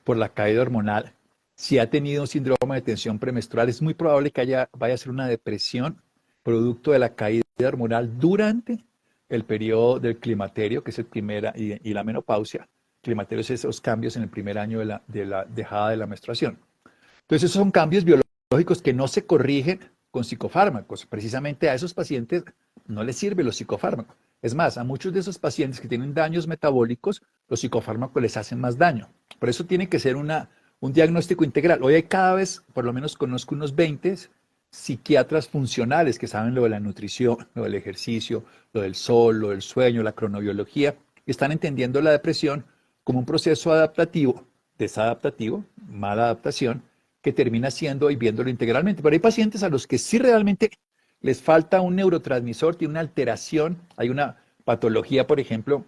por la caída hormonal, si ha tenido un síndrome de tensión premenstrual, es muy probable que vaya a ser una depresión producto de la caída hormonal durante el periodo del climaterio, que es el primera, y la menopausia. Climaterio es esos cambios en el primer año de la dejada de la menstruación. Entonces, esos son cambios biológicos que no se corrigen con psicofármacos. Precisamente a esos pacientes no les sirven los psicofármacos. Es más, a muchos de esos pacientes que tienen daños metabólicos, los psicofármacos les hacen más daño. Por eso tiene que ser un diagnóstico integral. Hoy hay cada vez, por lo menos conozco unos 20 psiquiatras funcionales que saben lo de la nutrición, lo del ejercicio, lo del sol, lo del sueño, la cronobiología, y están entendiendo la depresión como un proceso adaptativo, desadaptativo, mala adaptación, que termina siendo y viéndolo integralmente. Pero hay pacientes a los que sí realmente les falta un neurotransmisor, tiene una alteración, hay una patología, por ejemplo,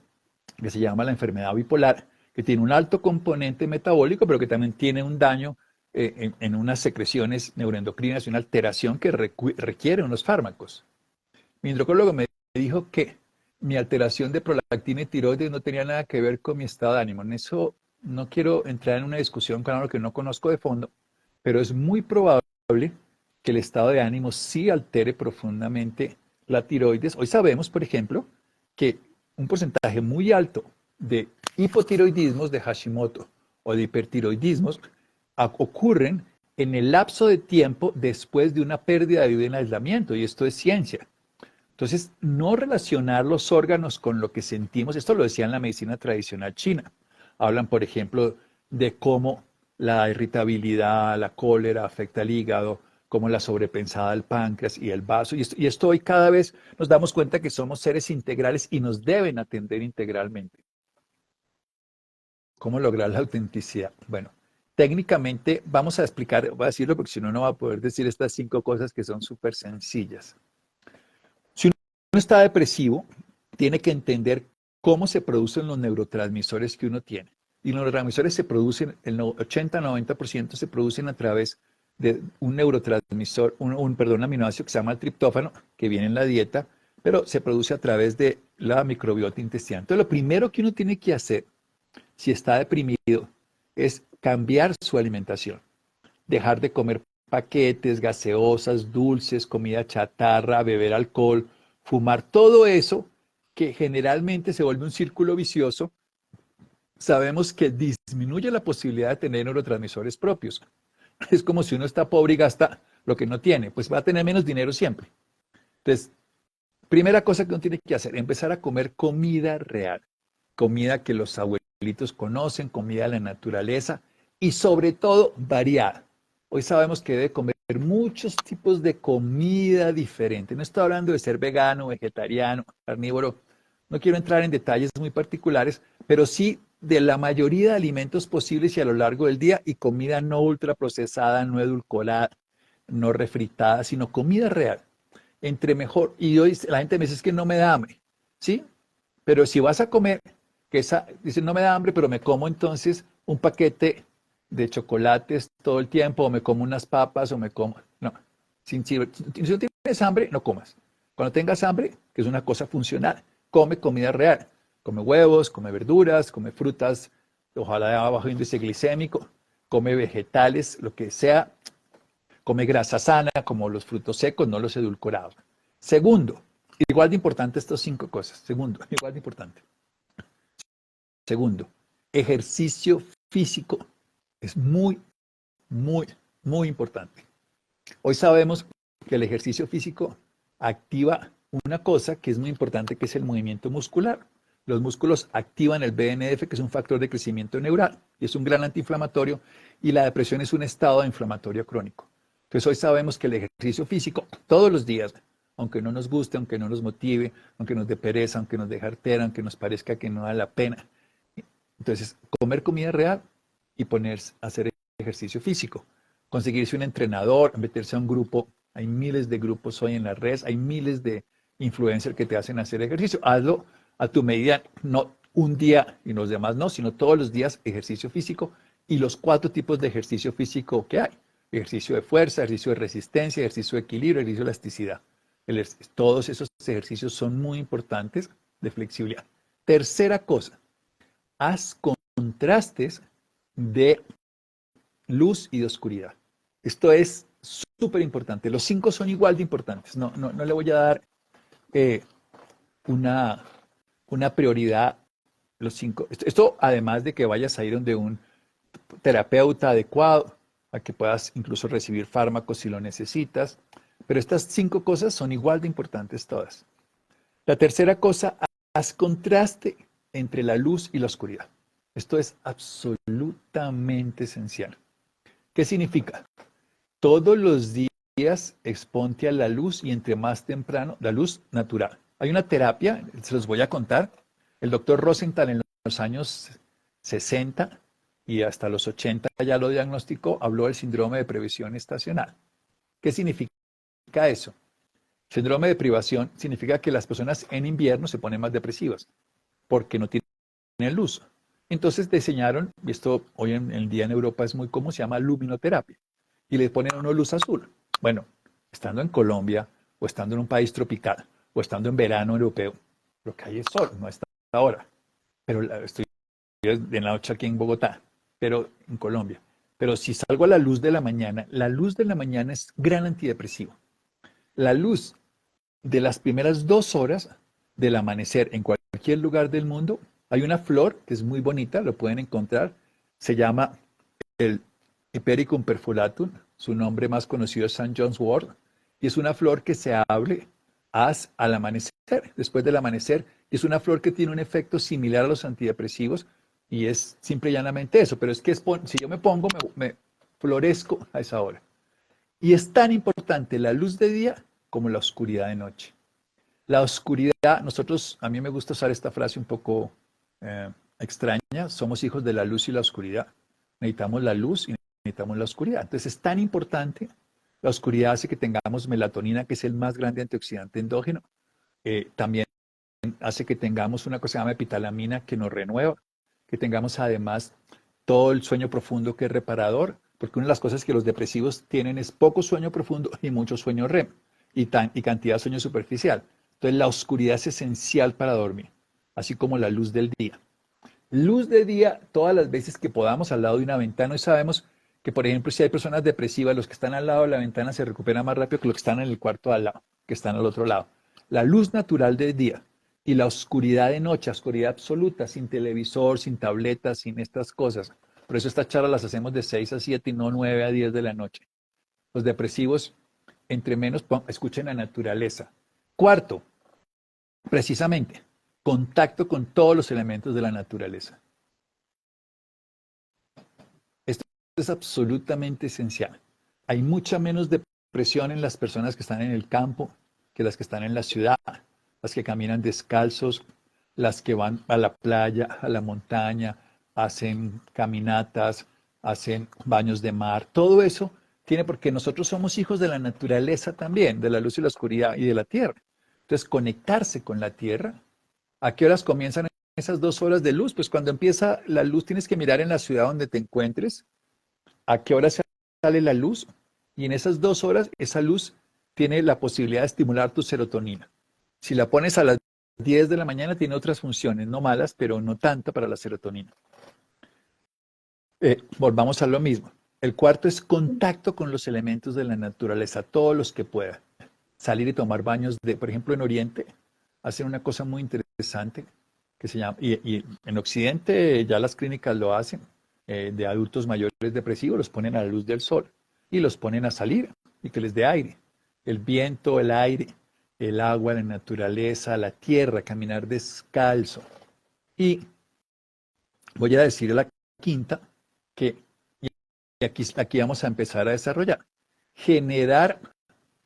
que se llama la enfermedad bipolar, que tiene un alto componente metabólico, pero que también tiene un daño en unas secreciones neuroendocrinas y una alteración que requiere unos fármacos. Mi androcólogo me dijo que mi alteración de prolactina y tiroides no tenía nada que ver con mi estado de ánimo. En eso no quiero entrar en una discusión con algo que no conozco de fondo, pero es muy probable que el estado de ánimo sí altere profundamente la tiroides. Hoy sabemos, por ejemplo, que un porcentaje muy alto de hipotiroidismos de Hashimoto o de hipertiroidismos ocurren en el lapso de tiempo después de una pérdida de vida en aislamiento, y esto es ciencia. Entonces, no relacionar los órganos con lo que sentimos, esto lo decía en la medicina tradicional china. Hablan, por ejemplo, de cómo la irritabilidad, la cólera afecta al hígado, cómo la sobrepensada del páncreas y el vaso. Y esto hoy cada vez nos damos cuenta que somos seres integrales y nos deben atender integralmente. ¿Cómo lograr la autenticidad? Bueno, técnicamente vamos a explicar, voy a decirlo porque si no, no va a poder decir estas 5 cosas que son súper sencillas. Si uno está depresivo, tiene que entender cómo se producen los neurotransmisores que uno tiene. Y los neurotransmisores se producen, el 80-90% se producen a través de un neurotransmisor, perdón, un aminoácido que se llama el triptófano, que viene en la dieta, pero se produce a través de la microbiota intestinal. Entonces, lo primero que uno tiene que hacer, si está deprimido, es cambiar su alimentación, dejar de comer paquetes, gaseosas, dulces, comida chatarra, beber alcohol, fumar, todo eso que generalmente se vuelve un círculo vicioso, sabemos que disminuye la posibilidad de tener neurotransmisores propios. Es como si uno está pobre y gasta lo que no tiene, pues va a tener menos dinero siempre. Entonces, primera cosa que uno tiene que hacer, empezar a comer comida real, comida que los abuelitos conocen, comida de la naturaleza, y sobre todo variada. Hoy sabemos que debe comer muchos tipos de comida diferente. No estoy hablando de ser vegano, vegetariano, carnívoro. No quiero entrar en detalles muy particulares, pero sí de la mayoría de alimentos posibles y a lo largo del día y comida no ultraprocesada, no edulcorada, no refritada, sino comida real. Entre mejor, y hoy la gente me dice es que no me da hambre, ¿sí? Pero si vas a comer, que esa, dice no me da hambre, pero me como entonces un paquete de chocolates todo el tiempo, o me como unas papas, o me como, no, si no tienes hambre, no comas. Cuando tengas hambre, que es una cosa funcional, come comida real, come huevos, come verduras, come frutas, ojalá de bajo índice glicémico, come vegetales, lo que sea, come grasa sana, como los frutos secos, no los edulcorados. Segundo, igual de importante estas 5 cosas. Segundo, igual de importante. Segundo, ejercicio físico es muy, muy, muy importante. Hoy sabemos que el ejercicio físico activa una cosa que es muy importante, que es el movimiento muscular. Los músculos activan el BNF, que es un factor de crecimiento neural, y es un gran antiinflamatorio, y la depresión es un estado inflamatorio crónico. Entonces hoy sabemos que el ejercicio físico, todos los días, aunque no nos guste, aunque no nos motive, aunque nos dé pereza, aunque nos deje artera, aunque nos parezca que no vale la pena, entonces comer comida real y ponerse a hacer ejercicio físico, conseguirse un entrenador, meterse a un grupo. Hay miles de grupos hoy en las redes, hay miles de influencers que te hacen hacer ejercicio. Hazlo a tu medida, no un día y los demás no, sino todos los días ejercicio físico y los 4 tipos de ejercicio físico que hay. Ejercicio de fuerza, ejercicio de resistencia, ejercicio de equilibrio, ejercicio de elasticidad. Todos esos ejercicios son muy importantes de flexibilidad. Tercera cosa, haz contrastes de luz y de oscuridad. Esto es súper importante. Los 5 son igual de importantes. No le voy a dar eh, una, una prioridad. Los 5. Esto, además de que vayas a ir donde un terapeuta adecuado, a que puedas incluso recibir fármacos si lo necesitas. Pero estas 5 cosas son igual de importantes todas. La tercera cosa, haz contraste entre la luz y la oscuridad. Esto es absolutamente esencial. ¿Qué significa? Todos los días exponte a la luz y entre más temprano, la luz natural. Hay una terapia, se los voy a contar. El doctor Rosenthal en los años 60 y hasta los 80 ya lo diagnosticó, habló del síndrome de previsión estacional. ¿Qué significa eso? Síndrome de privación significa que las personas en invierno se ponen más depresivas porque no tienen luz. Entonces diseñaron, y esto hoy en el día en Europa es muy común, se llama luminoterapia, y le ponen a uno luz azul. Bueno, estando en Colombia, o estando en un país tropical, o estando en verano europeo, lo que hay es sol, no está ahora. Pero estoy en la noche aquí en Bogotá, pero en Colombia. Pero si salgo a la luz de la mañana es gran antidepresivo. La luz de las primeras 2 horas del amanecer en cualquier lugar del mundo, hay una flor que es muy bonita, lo pueden encontrar, se llama el Hipericum perfulatum, su nombre más conocido es St. John's wort, y es una flor que se abre al amanecer, después del amanecer, y es una flor que tiene un efecto similar a los antidepresivos, y es simple y llanamente eso, pero es que si yo me pongo, me florezco a esa hora. Y es tan importante la luz de día como la oscuridad de noche. La oscuridad, a mí me gusta usar esta frase un poco eh, extraña, somos hijos de la luz y la oscuridad. Necesitamos la luz y necesitamos la oscuridad. Entonces es tan importante, la oscuridad hace que tengamos melatonina, que es el más grande antioxidante endógeno. También hace que tengamos una cosa que se llama epitalamina que nos renueva, que tengamos además todo el sueño profundo que es reparador, porque una de las cosas que los depresivos tienen es poco sueño profundo y mucho sueño REM y cantidad de sueño superficial. Entonces la oscuridad es esencial para dormir, así como la luz del día. Luz de día todas las veces que podamos al lado de una ventana y sabemos que, por ejemplo, si hay personas depresivas, los que están al lado de la ventana se recuperan más rápido que los que están en el cuarto al lado, que están al otro lado. La luz natural del día y la oscuridad de noche, oscuridad absoluta, sin televisor, sin tabletas, sin estas cosas. Por eso estas charlas las hacemos de 6 a 7 y no 9 a 10 de la noche. Los depresivos, entre menos escuchen la naturaleza. Cuarto, precisamente, contacto con todos los elementos de la naturaleza. Esto es absolutamente esencial. Hay mucha menos depresión en las personas que están en el campo que las que están en la ciudad, las que caminan descalzos, las que van a la playa, a la montaña, hacen caminatas, hacen baños de mar. Todo eso tiene porque nosotros somos hijos de la naturaleza también, de la luz y la oscuridad y de la tierra. Entonces, conectarse con la tierra. ¿A qué horas comienzan esas 2 horas de luz? Pues cuando empieza la luz tienes que mirar en la ciudad donde te encuentres a qué hora sale la luz y en esas 2 horas esa luz tiene la posibilidad de estimular tu serotonina. Si la pones a las 10 de la mañana tiene otras funciones, no malas, pero no tanto para la serotonina. Volvamos a lo mismo. El cuarto es contacto con los elementos de la naturaleza, todos los que pueda. Salir y tomar baños de, por ejemplo, en Oriente, hacen una cosa muy interesante que se llama, y en Occidente ya las clínicas lo hacen, de adultos mayores depresivos, los ponen a la luz del sol y los ponen a salir y que les dé aire. El viento, el aire, el agua, la naturaleza, la tierra, caminar descalzo. Y voy a decir la quinta, que y aquí vamos a empezar a desarrollar. Generar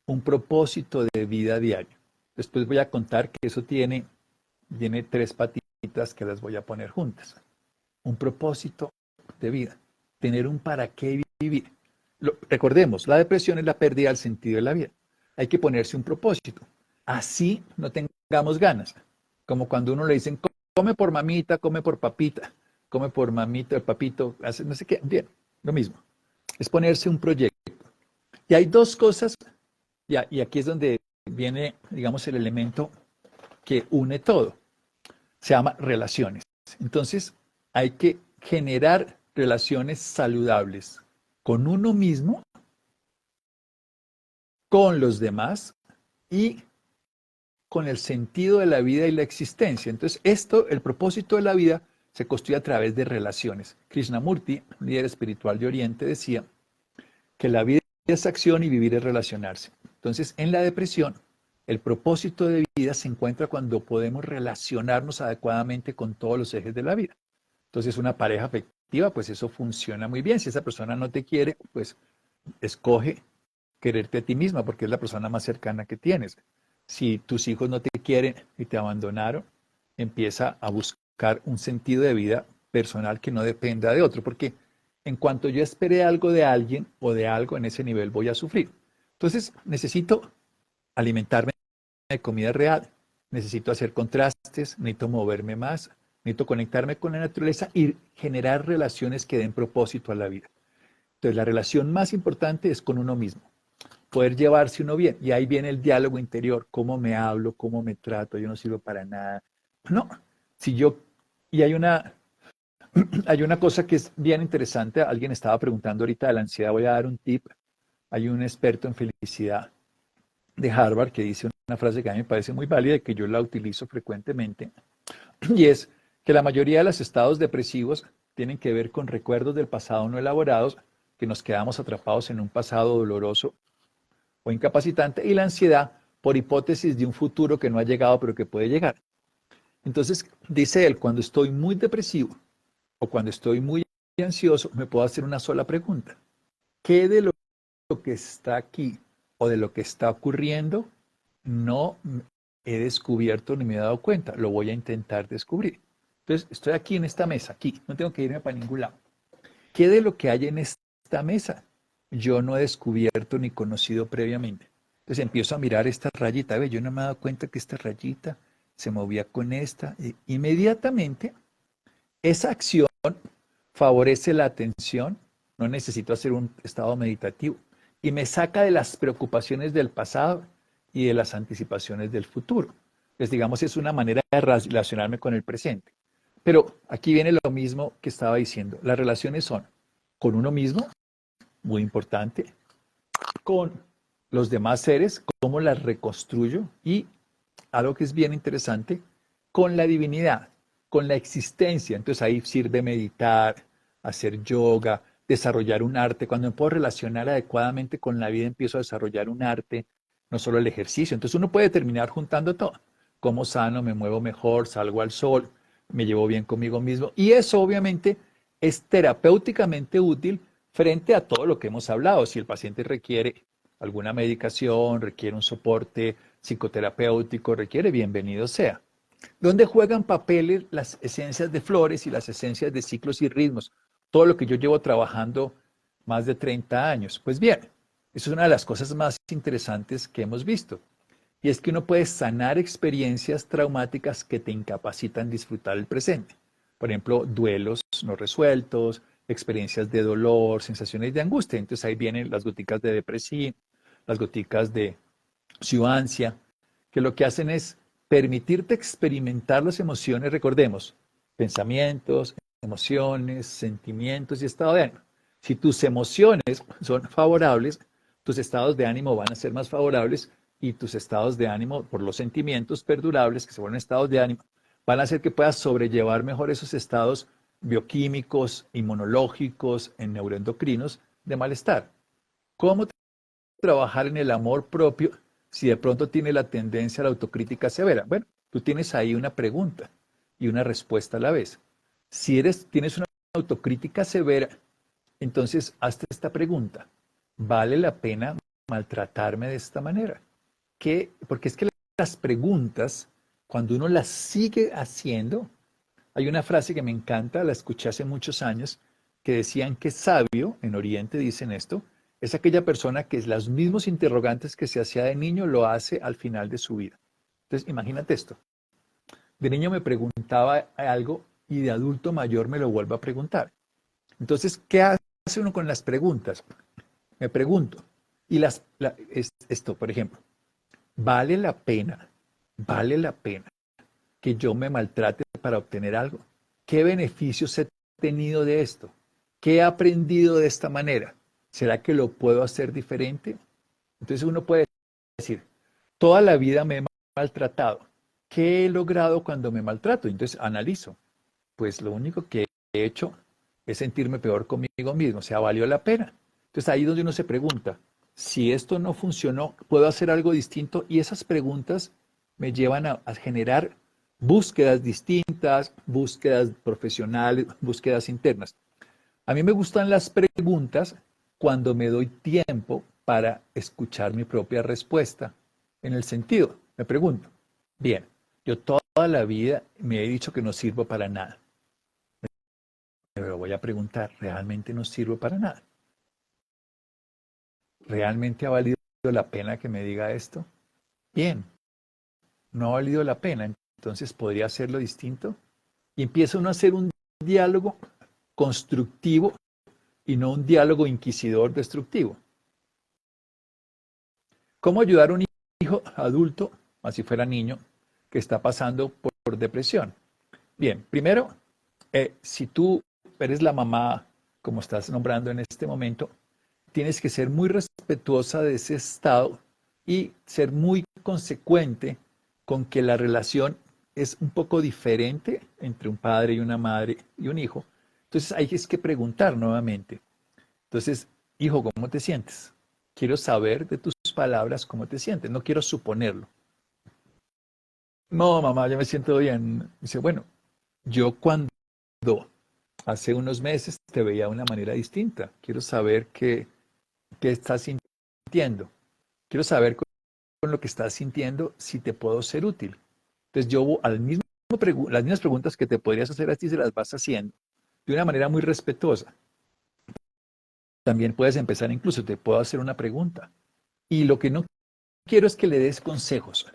un propósito de vida diario. Después voy a contar que eso tiene 3 patitas que las voy a poner juntas. Un propósito de vida. Tener un para qué vivir. Recordemos, la depresión es la pérdida del sentido de la vida. Hay que ponerse un propósito. Así no tengamos ganas. Como cuando uno le dicen, come por mamita, come por papita, come por mamita, el papito, hace no sé qué. Bien, lo mismo. Es ponerse un proyecto. Y hay 2 cosas, y aquí es donde viene, digamos, el elemento que une todo. Se llama relaciones. Entonces, hay que generar relaciones saludables con uno mismo, con los demás y con el sentido de la vida y la existencia. Entonces, el propósito de la vida se construye a través de relaciones. Krishnamurti, líder espiritual de Oriente, decía que la vida es acción y vivir es relacionarse. Entonces, en la depresión, el propósito de vida se encuentra cuando podemos relacionarnos adecuadamente con todos los ejes de la vida. Entonces, una pareja afectiva, pues eso funciona muy bien. Si esa persona no te quiere, pues escoge quererte a ti misma porque es la persona más cercana que tienes. Si tus hijos no te quieren y te abandonaron, empieza a buscar un sentido de vida personal que no dependa de otro, porque en cuanto yo espere algo de alguien o de algo en ese nivel voy a sufrir. Entonces necesito alimentarme de comida real, necesito hacer contrastes, necesito moverme más, necesito conectarme con la naturaleza y generar relaciones que den propósito a la vida. Entonces la relación más importante es con uno mismo, poder llevarse uno bien. Y ahí viene el diálogo interior, cómo me hablo, cómo me trato, yo no sirvo para nada. No, si yo, y hay una cosa que es bien interesante, alguien estaba preguntando ahorita de la ansiedad, voy a dar un tip. Hay un experto en felicidad de Harvard que dice una frase que a mí me parece muy válida y que yo la utilizo frecuentemente, y es que la mayoría de los estados depresivos tienen que ver con recuerdos del pasado no elaborados, que nos quedamos atrapados en un pasado doloroso o incapacitante, y la ansiedad por hipótesis de un futuro que no ha llegado pero que puede llegar. Entonces, dice él, cuando estoy muy depresivo o cuando estoy muy ansioso, me puedo hacer una sola pregunta. ¿Qué de lo que está aquí o de lo que está ocurriendo no he descubierto ni me he dado cuenta? Lo voy a intentar descubrir. Entonces, estoy aquí en esta mesa, aquí, no tengo que irme para ningún lado. ¿Qué de lo que hay en esta mesa yo no he descubierto ni conocido previamente? Entonces empiezo a mirar esta rayita, ¿ve? Yo no me he dado cuenta que esta rayita se movía con esta. Inmediatamente, esa acción favorece la atención, no necesito hacer un estado meditativo, y me saca de las preocupaciones del pasado y de las anticipaciones del futuro. Pues digamos, es una manera de relacionarme con el presente. Pero aquí viene lo mismo que estaba diciendo. Las relaciones son con uno mismo, muy importante, con los demás seres, cómo las reconstruyo, y algo que es bien interesante, con la divinidad, con la existencia. Entonces ahí sirve meditar, hacer yoga, desarrollar un arte. Cuando me puedo relacionar adecuadamente con la vida, empiezo a desarrollar un arte, no solo el ejercicio. Entonces uno puede terminar juntando todo. Como sano, me muevo mejor, salgo al sol, me llevo bien conmigo mismo. Y eso obviamente es terapéuticamente útil frente a todo lo que hemos hablado. Si el paciente requiere alguna medicación, requiere un soporte psicoterapéutico, requiere, bienvenido sea. ¿Dónde juegan papeles las esencias de flores y las esencias de ciclos y ritmos? Todo lo que yo llevo trabajando más de 30 años. Pues bien, eso es una de las cosas más interesantes que hemos visto. Y es que uno puede sanar experiencias traumáticas que te incapacitan disfrutar el presente. Por ejemplo, duelos no resueltos, experiencias de dolor, sensaciones de angustia. Entonces ahí vienen las goticas de depresión, las goticas de ansia, que lo que hacen es permitirte experimentar las emociones, recordemos, pensamientos, emociones, sentimientos y estado de ánimo. Si tus emociones son favorables, tus estados de ánimo van a ser más favorables y tus estados de ánimo, por los sentimientos perdurables que se vuelven estados de ánimo, van a hacer que puedas sobrellevar mejor esos estados bioquímicos, inmunológicos, neuroendocrinos de malestar. ¿Cómo trabajar en el amor propio si de pronto tiene la tendencia a la autocrítica severa? Bueno, tú tienes ahí una pregunta y una respuesta a la vez. Si tienes una autocrítica severa, entonces hazte esta pregunta. ¿Vale la pena maltratarme de esta manera? Porque es que las preguntas, cuando uno las sigue haciendo, hay una frase que me encanta, la escuché hace muchos años, que decían que sabio, en Oriente dicen esto, es aquella persona que los mismos interrogantes que se hacía de niño lo hace al final de su vida. Entonces, imagínate esto. De niño me preguntaba algo y de adulto mayor me lo vuelvo a preguntar. Entonces, ¿qué hace uno con las preguntas? Me pregunto. Y esto, por ejemplo, vale la pena que yo me maltrate para obtener algo? ¿Qué beneficios he tenido de esto? ¿Qué he aprendido de esta manera? ¿Será que lo puedo hacer diferente? Entonces uno puede decir, toda la vida me he maltratado. ¿Qué he logrado cuando me maltrato? Entonces analizo. Pues lo único que he hecho es sentirme peor conmigo mismo. O sea, valió la pena. Entonces ahí es donde uno se pregunta, si esto no funcionó, ¿puedo hacer algo distinto? Y esas preguntas me llevan a generar búsquedas distintas, búsquedas profesionales, búsquedas internas. A mí me gustan las preguntas cuando me doy tiempo para escuchar mi propia respuesta. En el sentido, me pregunto, bien, yo toda la vida me he dicho que no sirvo para nada, pero voy a preguntar, ¿realmente no sirvo para nada? ¿Realmente ha valido la pena que me diga esto? Bien, no ha valido la pena, entonces podría hacerlo distinto. Y empieza uno a hacer un diálogo constructivo y no un diálogo inquisidor destructivo. ¿Cómo ayudar a un hijo adulto, así fuera niño, que está pasando por depresión? Bien, primero, si tú eres la mamá, como estás nombrando en este momento, tienes que ser muy respetuosa de ese estado y ser muy consecuente con que la relación es un poco diferente entre un padre y una madre y un hijo. Entonces hay que preguntar nuevamente. Entonces, hijo, ¿cómo te sientes? Quiero saber de tus palabras cómo te sientes, no quiero suponerlo. No, mamá, yo me siento bien. Dice, bueno, yo cuando hace unos meses te veía de una manera distinta. Quiero saber qué estás sintiendo. Quiero saber con lo que estás sintiendo si te puedo ser útil. Entonces yo las mismas preguntas que te podrías hacer a ti se las vas haciendo de una manera muy respetuosa. También puedes empezar incluso, te puedo hacer una pregunta. Y lo que no quiero es que le des consejos.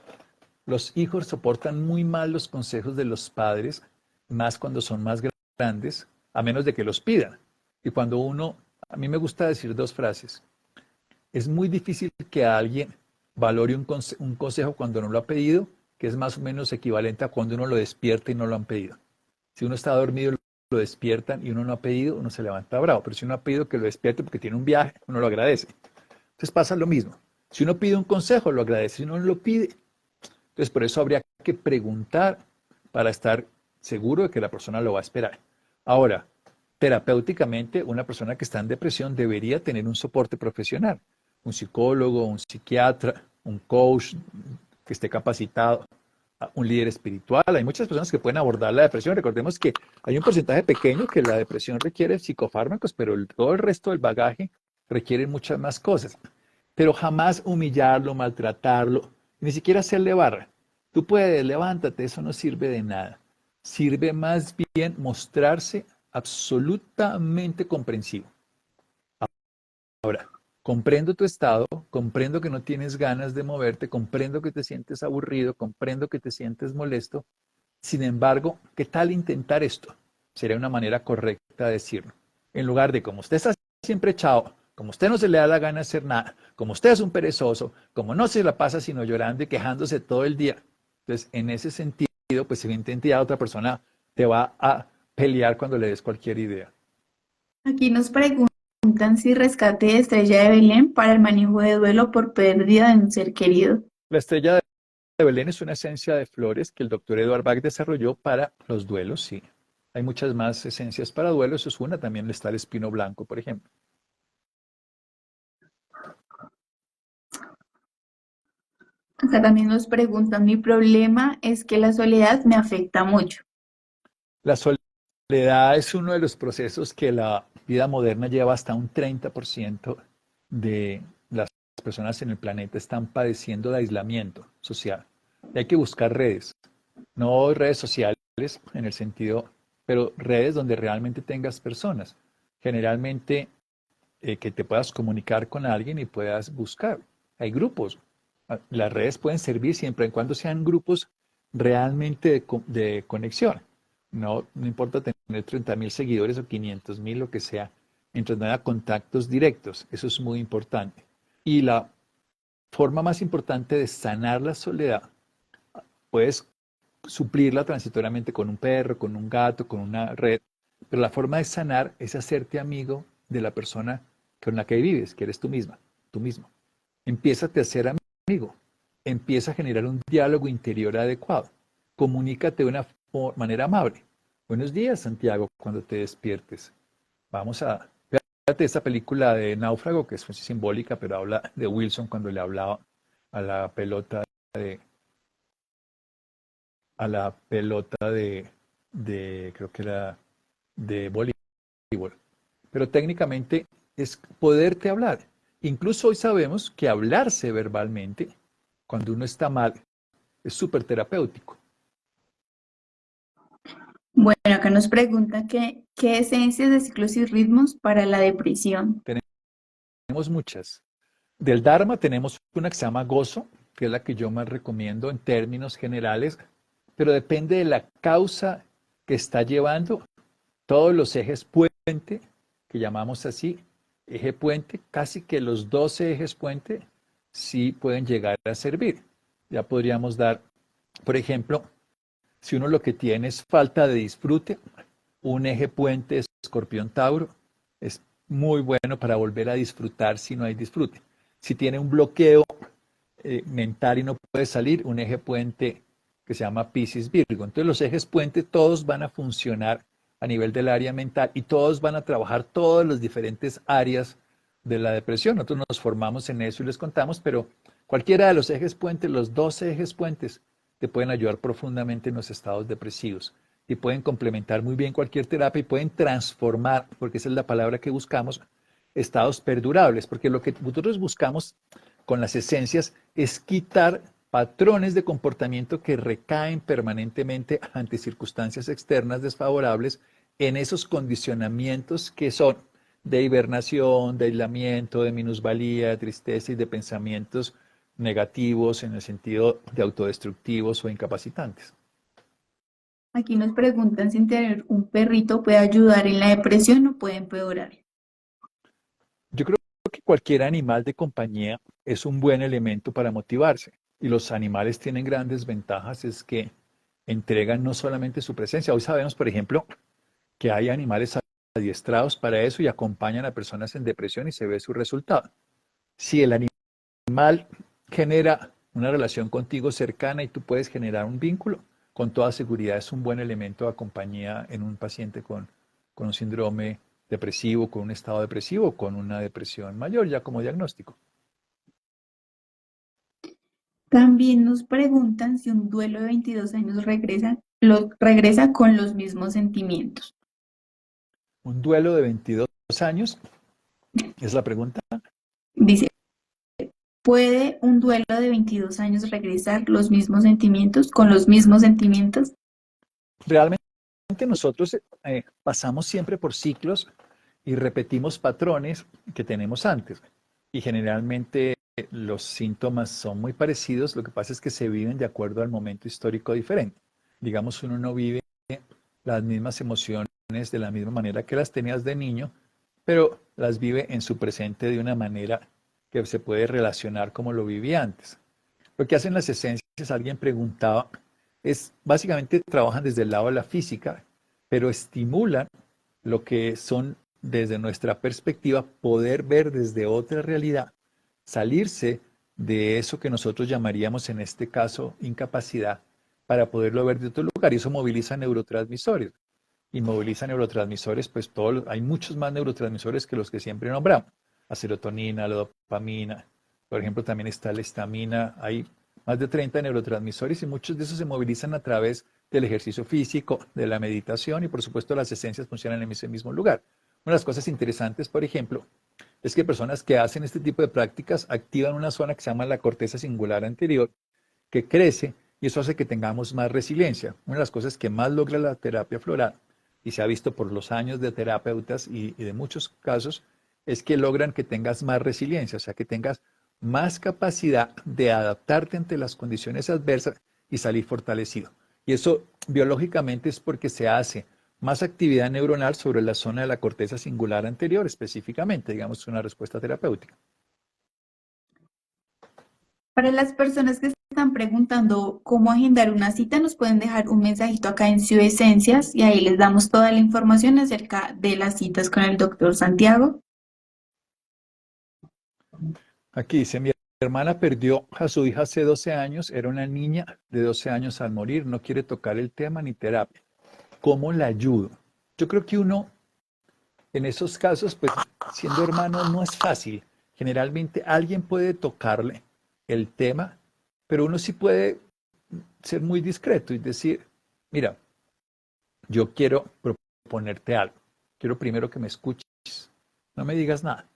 Los hijos soportan muy mal los consejos de los padres, más cuando son más grandes, a menos de que los pidan. Y cuando a mí me gusta decir dos frases. Es muy difícil que alguien valore un consejo cuando no lo ha pedido, que es más o menos equivalente a cuando uno lo despierta y no lo han pedido. Si uno está dormido, lo despiertan y uno no ha pedido, uno se levanta bravo. Pero si uno ha pedido que lo despierte porque tiene un viaje, uno lo agradece. Entonces pasa lo mismo. Si uno pide un consejo, lo agradece. Si uno no lo pide, entonces por eso habría que preguntar para estar seguro de que la persona lo va a esperar. Ahora, terapéuticamente, una persona que está en depresión debería tener un soporte profesional, un psicólogo, un psiquiatra, un coach que esté capacitado un líder espiritual. Hay muchas personas que pueden abordar la depresión. Recordemos que hay un porcentaje pequeño que la depresión requiere psicofármacos, pero todo el resto del bagaje requiere muchas más cosas. Pero jamás humillarlo, maltratarlo, ni siquiera hacerle barra. Tú puedes, levántate, eso no sirve de nada. Sirve más bien mostrarse absolutamente comprensivo. Ahora, comprendo tu estado, comprendo que no tienes ganas de moverte, comprendo que te sientes aburrido, comprendo que te sientes molesto. Sin embargo, ¿qué tal intentar esto? Sería una manera correcta de decirlo. En lugar de como usted está siempre echado, como usted no se le da la gana de hacer nada, como usted es un perezoso, como no se la pasa sino llorando y quejándose todo el día. Entonces, en ese sentido, pues evidentemente ya otra persona te va a pelear cuando le des cualquier idea. Aquí nos preguntan si rescate de Estrella de Belén para el manejo de duelo por pérdida de un ser querido. La estrella de Belén es una esencia de flores que el doctor Edward Bach desarrolló para los duelos, sí. Hay muchas más esencias para duelos, eso es una, también está el espino blanco, por ejemplo. Acá también nos preguntan, mi problema es que la soledad me afecta mucho. La soledad es uno de los procesos que la vida moderna lleva hasta un 30% de las personas en el planeta están padeciendo de aislamiento social. Y hay que buscar redes, no redes sociales en el sentido, pero redes donde realmente tengas personas. Generalmente que te puedas comunicar con alguien y puedas buscar. Hay grupos. Las redes pueden servir siempre y cuando sean grupos realmente de conexión. No importa tener 30.000 seguidores o 500.000, lo que sea, mientras no haya contactos directos. Eso es muy importante. Y la forma más importante de sanar la soledad, puedes suplirla transitoriamente con un perro, con un gato, con una red, pero la forma de sanar es hacerte amigo de la persona con la que vives, que eres tú misma, tú mismo. Empiézate a ser amigo, empieza a generar un diálogo interior adecuado, comunícate de una manera amable. Buenos días, Santiago, cuando te despiertes. Vamos a... Fíjate esta película de Náufrago, que es simbólica, pero habla de Wilson cuando le hablaba a la pelota de, a la pelota creo que era de voleibol. Pero técnicamente es poderte hablar. Incluso hoy sabemos que hablarse verbalmente, cuando uno está mal, es súper terapéutico. Bueno, acá nos pregunta qué esencias de ciclos y ritmos para la depresión. Tenemos muchas. Del Dharma tenemos una que se llama gozo, que es la que yo más recomiendo en términos generales, pero depende de la causa que está llevando. Todos los ejes puente, que llamamos así, eje puente, casi que los 12 ejes puente sí pueden llegar a servir. Ya podríamos dar, por ejemplo, si uno lo que tiene es falta de disfrute, un eje puente escorpión Tauro es muy bueno para volver a disfrutar si no hay disfrute. Si tiene un bloqueo mental y no puede salir, un eje puente que se llama Piscis Virgo. Entonces los ejes puente todos van a funcionar a nivel del área mental y todos van a trabajar todas las diferentes áreas de la depresión. Nosotros nos formamos en eso y les contamos, pero cualquiera de los ejes puentes, los 12 ejes puentes, te pueden ayudar profundamente en los estados depresivos y pueden complementar muy bien cualquier terapia y pueden transformar, porque esa es la palabra que buscamos, estados perdurables, porque lo que nosotros buscamos con las esencias es quitar patrones de comportamiento que recaen permanentemente ante circunstancias externas desfavorables en esos condicionamientos que son de hibernación, de aislamiento, de minusvalía, de tristeza y de pensamientos negativos en el sentido de autodestructivos o incapacitantes. Aquí nos preguntan si tener un perrito puede ayudar en la depresión o puede empeorar. Yo creo que cualquier animal de compañía es un buen elemento para motivarse. Y los animales tienen grandes ventajas, es que entregan no solamente su presencia. Hoy sabemos, por ejemplo, que hay animales adiestrados para eso y acompañan a personas en depresión y se ve su resultado. Si el animal genera una relación contigo cercana y tú puedes generar un vínculo, con toda seguridad es un buen elemento de compañía en un paciente con un síndrome depresivo, con un estado depresivo, con una depresión mayor ya como diagnóstico. También nos preguntan si un duelo de 22 años regresa con los mismos sentimientos. Un duelo de 22 años, es la pregunta. Dice, ¿puede un duelo de 22 años regresar los mismos sentimientos, con los mismos sentimientos? Realmente nosotros pasamos siempre por ciclos y repetimos patrones que tenemos antes. Y generalmente los síntomas son muy parecidos, lo que pasa es que se viven de acuerdo al momento histórico diferente. Digamos, uno no vive las mismas emociones de la misma manera que las tenías de niño, pero las vive en su presente de una manera que se puede relacionar como lo vivía antes. Lo que hacen las esencias, alguien preguntaba, es básicamente trabajan desde el lado de la física, pero estimulan lo que son desde nuestra perspectiva, poder ver desde otra realidad, salirse de eso que nosotros llamaríamos en este caso incapacidad, para poderlo ver de otro lugar, y eso moviliza neurotransmisores. Y moviliza neurotransmisores, pues hay muchos más neurotransmisores que los que siempre nombramos. La serotonina, la dopamina, por ejemplo, también está la histamina, hay más de 30 neurotransmisores y muchos de esos se movilizan a través del ejercicio físico, de la meditación y por supuesto las esencias funcionan en ese mismo lugar. Una de las cosas interesantes, por ejemplo, es que personas que hacen este tipo de prácticas activan una zona que se llama la corteza singular anterior, que crece y eso hace que tengamos más resiliencia. Una de las cosas que más logra la terapia floral, y se ha visto por los años de terapeutas y de muchos casos, es que logran que tengas más resiliencia, o sea, que tengas más capacidad de adaptarte ante las condiciones adversas y salir fortalecido. Y eso biológicamente es porque se hace más actividad neuronal sobre la zona de la corteza singular anterior específicamente, digamos, una respuesta terapéutica. Para las personas que están preguntando cómo agendar una cita, nos pueden dejar un mensajito acá en Ciudad Esencias y ahí les damos toda la información acerca de las citas con el doctor Santiago. Aquí dice, mi hermana perdió a su hija hace 12 años, era una niña de 12 años al morir, no quiere tocar el tema ni terapia. ¿Cómo la ayudo? Yo creo que uno, en esos casos, pues siendo hermano no es fácil. Generalmente alguien puede tocarle el tema, pero uno sí puede ser muy discreto y decir, mira, yo quiero proponerte algo. Quiero primero que me escuches. No me digas nada.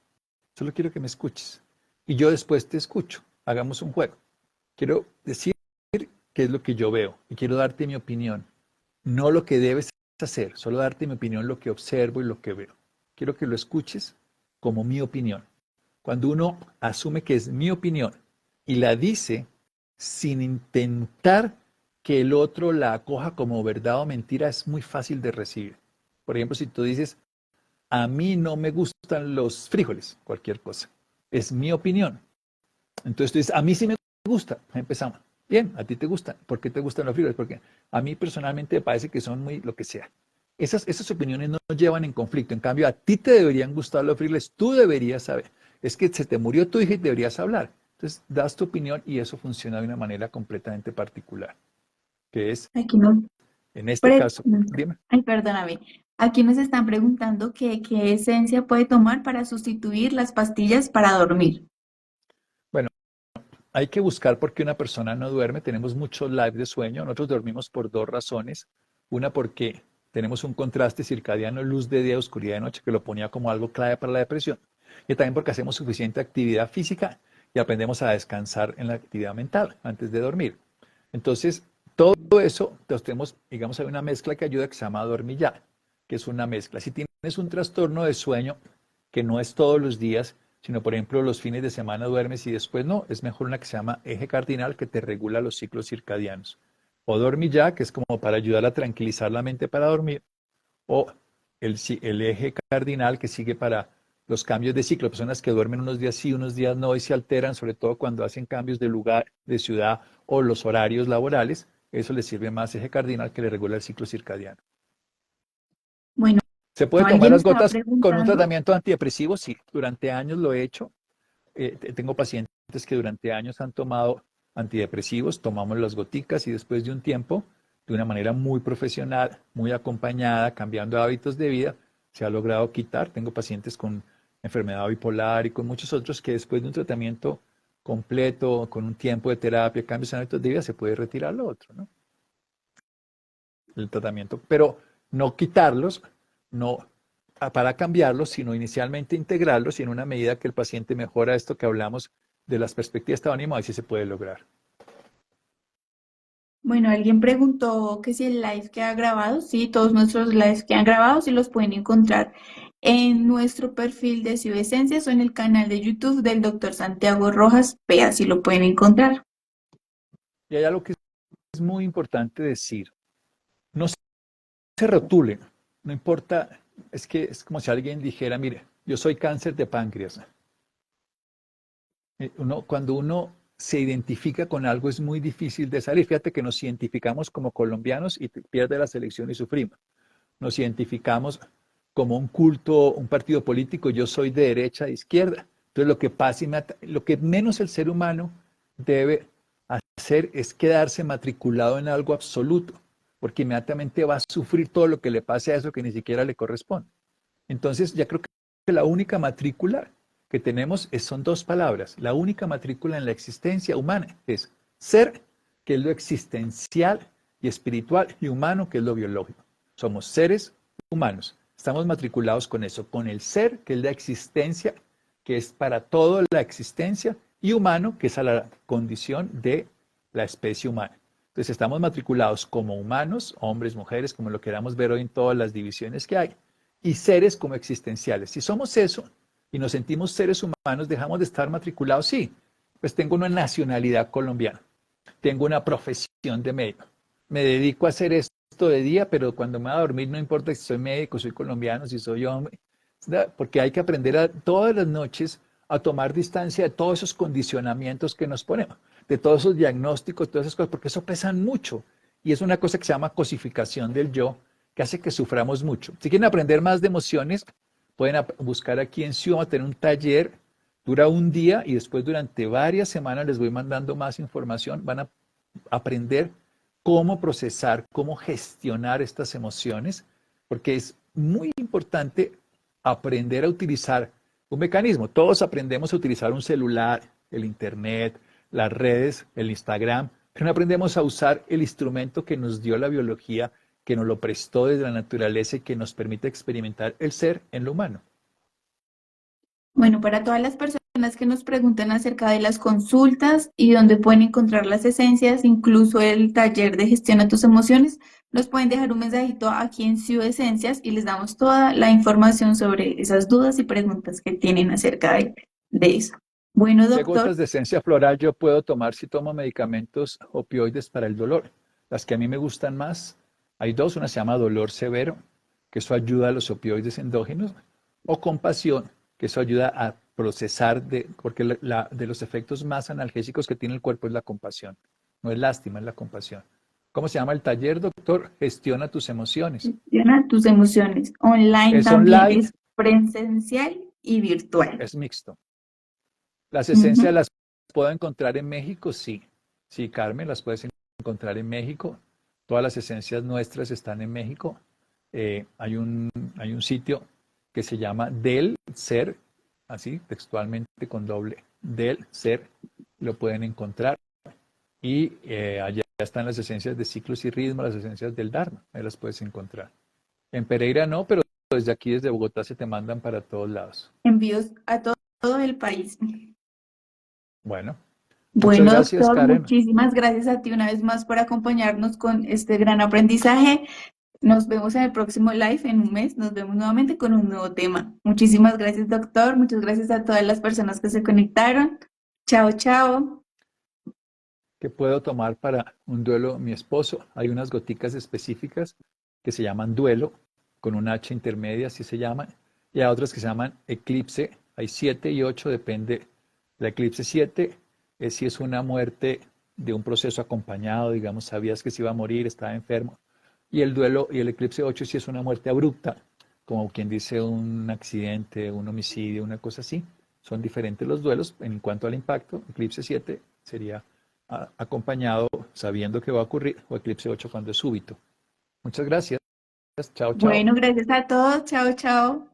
Solo quiero que me escuches. Y yo después te escucho. Hagamos un juego. Quiero decir qué es lo que yo veo y quiero darte mi opinión. No lo que debes hacer, solo darte mi opinión, lo que observo y lo que veo. Quiero que lo escuches como mi opinión. Cuando uno asume que es mi opinión y la dice sin intentar que el otro la acoja como verdad o mentira, es muy fácil de recibir. Por ejemplo, si tú dices, a mí no me gustan los frijoles, cualquier cosa, es mi opinión. Entonces tú dices, a mí sí me gusta, empezamos. Bien, a ti te gustan. ¿Por qué te gustan los frijoles? Porque a mí personalmente me parece que son muy lo que sea. Esas opiniones no nos llevan en conflicto. En cambio, a ti te deberían gustar los frijoles, tú deberías saber. Es que se te murió tu hija y deberías hablar. Entonces, das tu opinión y eso funciona de una manera completamente particular, que es, Aquí nos, en este pre- caso, dime. Ay, perdóname. Aquí nos están preguntando qué esencia puede tomar para sustituir las pastillas para dormir. Bueno, hay que buscar por qué una persona no duerme. Tenemos muchos live de sueño. Nosotros dormimos por dos razones. Una porque tenemos un contraste circadiano, luz de día, oscuridad de noche, que lo ponía como algo clave para la depresión. Y también porque hacemos suficiente actividad física y aprendemos a descansar en la actividad mental antes de dormir. Entonces, todo eso, entonces tenemos, digamos, hay una mezcla que ayuda que se llama dormillar, que es una mezcla. Si tienes un trastorno de sueño que no es todos los días, sino por ejemplo los fines de semana duermes y después no, es mejor una que se llama eje cardinal que te regula los ciclos circadianos. O dormillar, que es como para ayudar a tranquilizar la mente para dormir, o el eje cardinal que sigue para los cambios de ciclo, personas que duermen unos días sí, unos días no y se alteran, sobre todo cuando hacen cambios de lugar, de ciudad o los horarios laborales, eso les sirve más eje cardinal que le regula el ciclo circadiano. Bueno, ¿Se puede tomar alguien las estaba gotas con un preguntando. tratamiento antidepresivo? Sí, durante años lo he hecho. Tengo pacientes que durante años han tomado antidepresivos, tomamos las goticas y después de un tiempo, de una manera muy profesional, muy acompañada, cambiando hábitos de vida, se ha logrado quitar. Tengo pacientes con enfermedad bipolar y con muchos otros que después de un tratamiento completo, con un tiempo de terapia, cambios en hábitos de vida, se puede retirar lo otro, ¿no? El tratamiento, pero no quitarlos, no para cambiarlos, sino inicialmente integrarlos y en una medida que el paciente mejora esto que hablamos de las perspectivas de estado de ánimo, ahí sí se puede lograr. Bueno, alguien preguntó que si el live queda grabado. Sí, todos nuestros lives quedan grabados y los pueden encontrar en nuestro perfil de Cibesencias o en el canal de YouTube del doctor Santiago Rojas P. Así lo pueden encontrar. Y hay algo que es muy importante decir, no se rotulen, no importa, es que es como si alguien dijera, mire, yo soy cáncer de páncreas. Cuando uno se identifica con algo es muy difícil de salir. Fíjate que nos identificamos como colombianos y pierde la selección y sufrimos. Nos identificamos como un culto, un partido político, yo soy de derecha, de izquierda. Entonces lo que pasa, lo que menos el ser humano debe hacer es quedarse matriculado en algo absoluto, porque inmediatamente va a sufrir todo lo que le pase a eso que ni siquiera le corresponde. Entonces ya creo que la única matrícula que tenemos son dos palabras. La única matrícula en la existencia humana es ser, que es lo existencial y espiritual, y humano, que es lo biológico. Somos seres humanos. Estamos matriculados con eso, con el ser, que es la existencia, que es para toda la existencia, y humano, que es a la condición de la especie humana. Entonces estamos matriculados como humanos, hombres, mujeres, como lo queramos ver hoy en todas las divisiones que hay, y seres como existenciales. Si somos eso y nos sentimos seres humanos, dejamos de estar matriculados. Sí, pues tengo una nacionalidad colombiana, tengo una profesión de médico, me dedico a hacer esto de día, pero cuando me voy a dormir no importa si soy médico, soy colombiano, si soy hombre, porque hay que aprender todas las noches a tomar distancia de todos esos condicionamientos que nos ponemos, de todos esos diagnósticos, todas esas cosas, porque eso pesan mucho. Y es una cosa que se llama cosificación del yo, que hace que suframos mucho. Si quieren aprender más de emociones, pueden buscar aquí en Ciudad, tener un taller, dura un día y después durante varias semanas les voy mandando más información, van a aprender cómo procesar, cómo gestionar estas emociones, porque es muy importante aprender a utilizar un mecanismo. Todos aprendemos a utilizar un celular, el internet, las redes, el Instagram, pero no aprendemos a usar el instrumento que nos dio la biología, que nos lo prestó desde la naturaleza y que nos permite experimentar el ser en lo humano. Bueno, para todas las personas que nos preguntan acerca de las consultas y dónde pueden encontrar las esencias, incluso el taller de gestión a tus emociones, nos pueden dejar un mensajito aquí en Ciudad Esencias y les damos toda la información sobre esas dudas y preguntas que tienen acerca de eso. Bueno, ¿Qué doctor. gotas de esencia floral yo puedo tomar si tomo medicamentos opioides para el dolor? Las que a mí me gustan más, hay dos, una se llama dolor severo, que eso ayuda a los opioides endógenos, o compasión, que eso ayuda a procesar, porque de los efectos más analgésicos que tiene el cuerpo es la compasión. No es lástima, es la compasión. ¿Cómo se llama el taller, doctor? Gestiona tus emociones. Gestiona tus emociones. Online Es también online, es presencial y virtual. es mixto. Las esencias Ujú. las puedo encontrar en México, sí. Sí, Carmen, las puedes encontrar en México. Todas las esencias nuestras están en México. Hay un sitio que se llama Del Ser, así textualmente con doble, Del Ser, lo pueden encontrar. Y allá están las esencias de ciclos y ritmos, las esencias del Dharma, ahí las puedes encontrar. En Pereira no, pero desde aquí, desde Bogotá, se te mandan para todos lados. Envíos a todo el país. Bueno, muchas Bueno, gracias, doctor, Karen. muchísimas gracias a ti una vez más por acompañarnos con este gran aprendizaje. Nos vemos en el próximo live en un mes. Nos vemos nuevamente con un nuevo tema. Muchísimas gracias, doctor. Muchas gracias a todas las personas que se conectaron. Chao, chao. Que puedo tomar para un duelo mi esposo. Hay unas goticas específicas que se llaman duelo, con un H intermedia, así se llaman, y hay otras que se llaman eclipse. Hay 7 y 8, depende. La eclipse 7 es si es una muerte de un proceso acompañado, digamos, sabías que se iba a morir, estaba enfermo. Y el duelo y el eclipse 8 si es una muerte abrupta, como quien dice un accidente, un homicidio, una cosa así. Son diferentes los duelos en cuanto al impacto. Eclipse 7 sería acompañado sabiendo que va a ocurrir, o eclipse 8 cuando es súbito. Muchas gracias. Chao, chao. Bueno, gracias a todos. Chao, chao.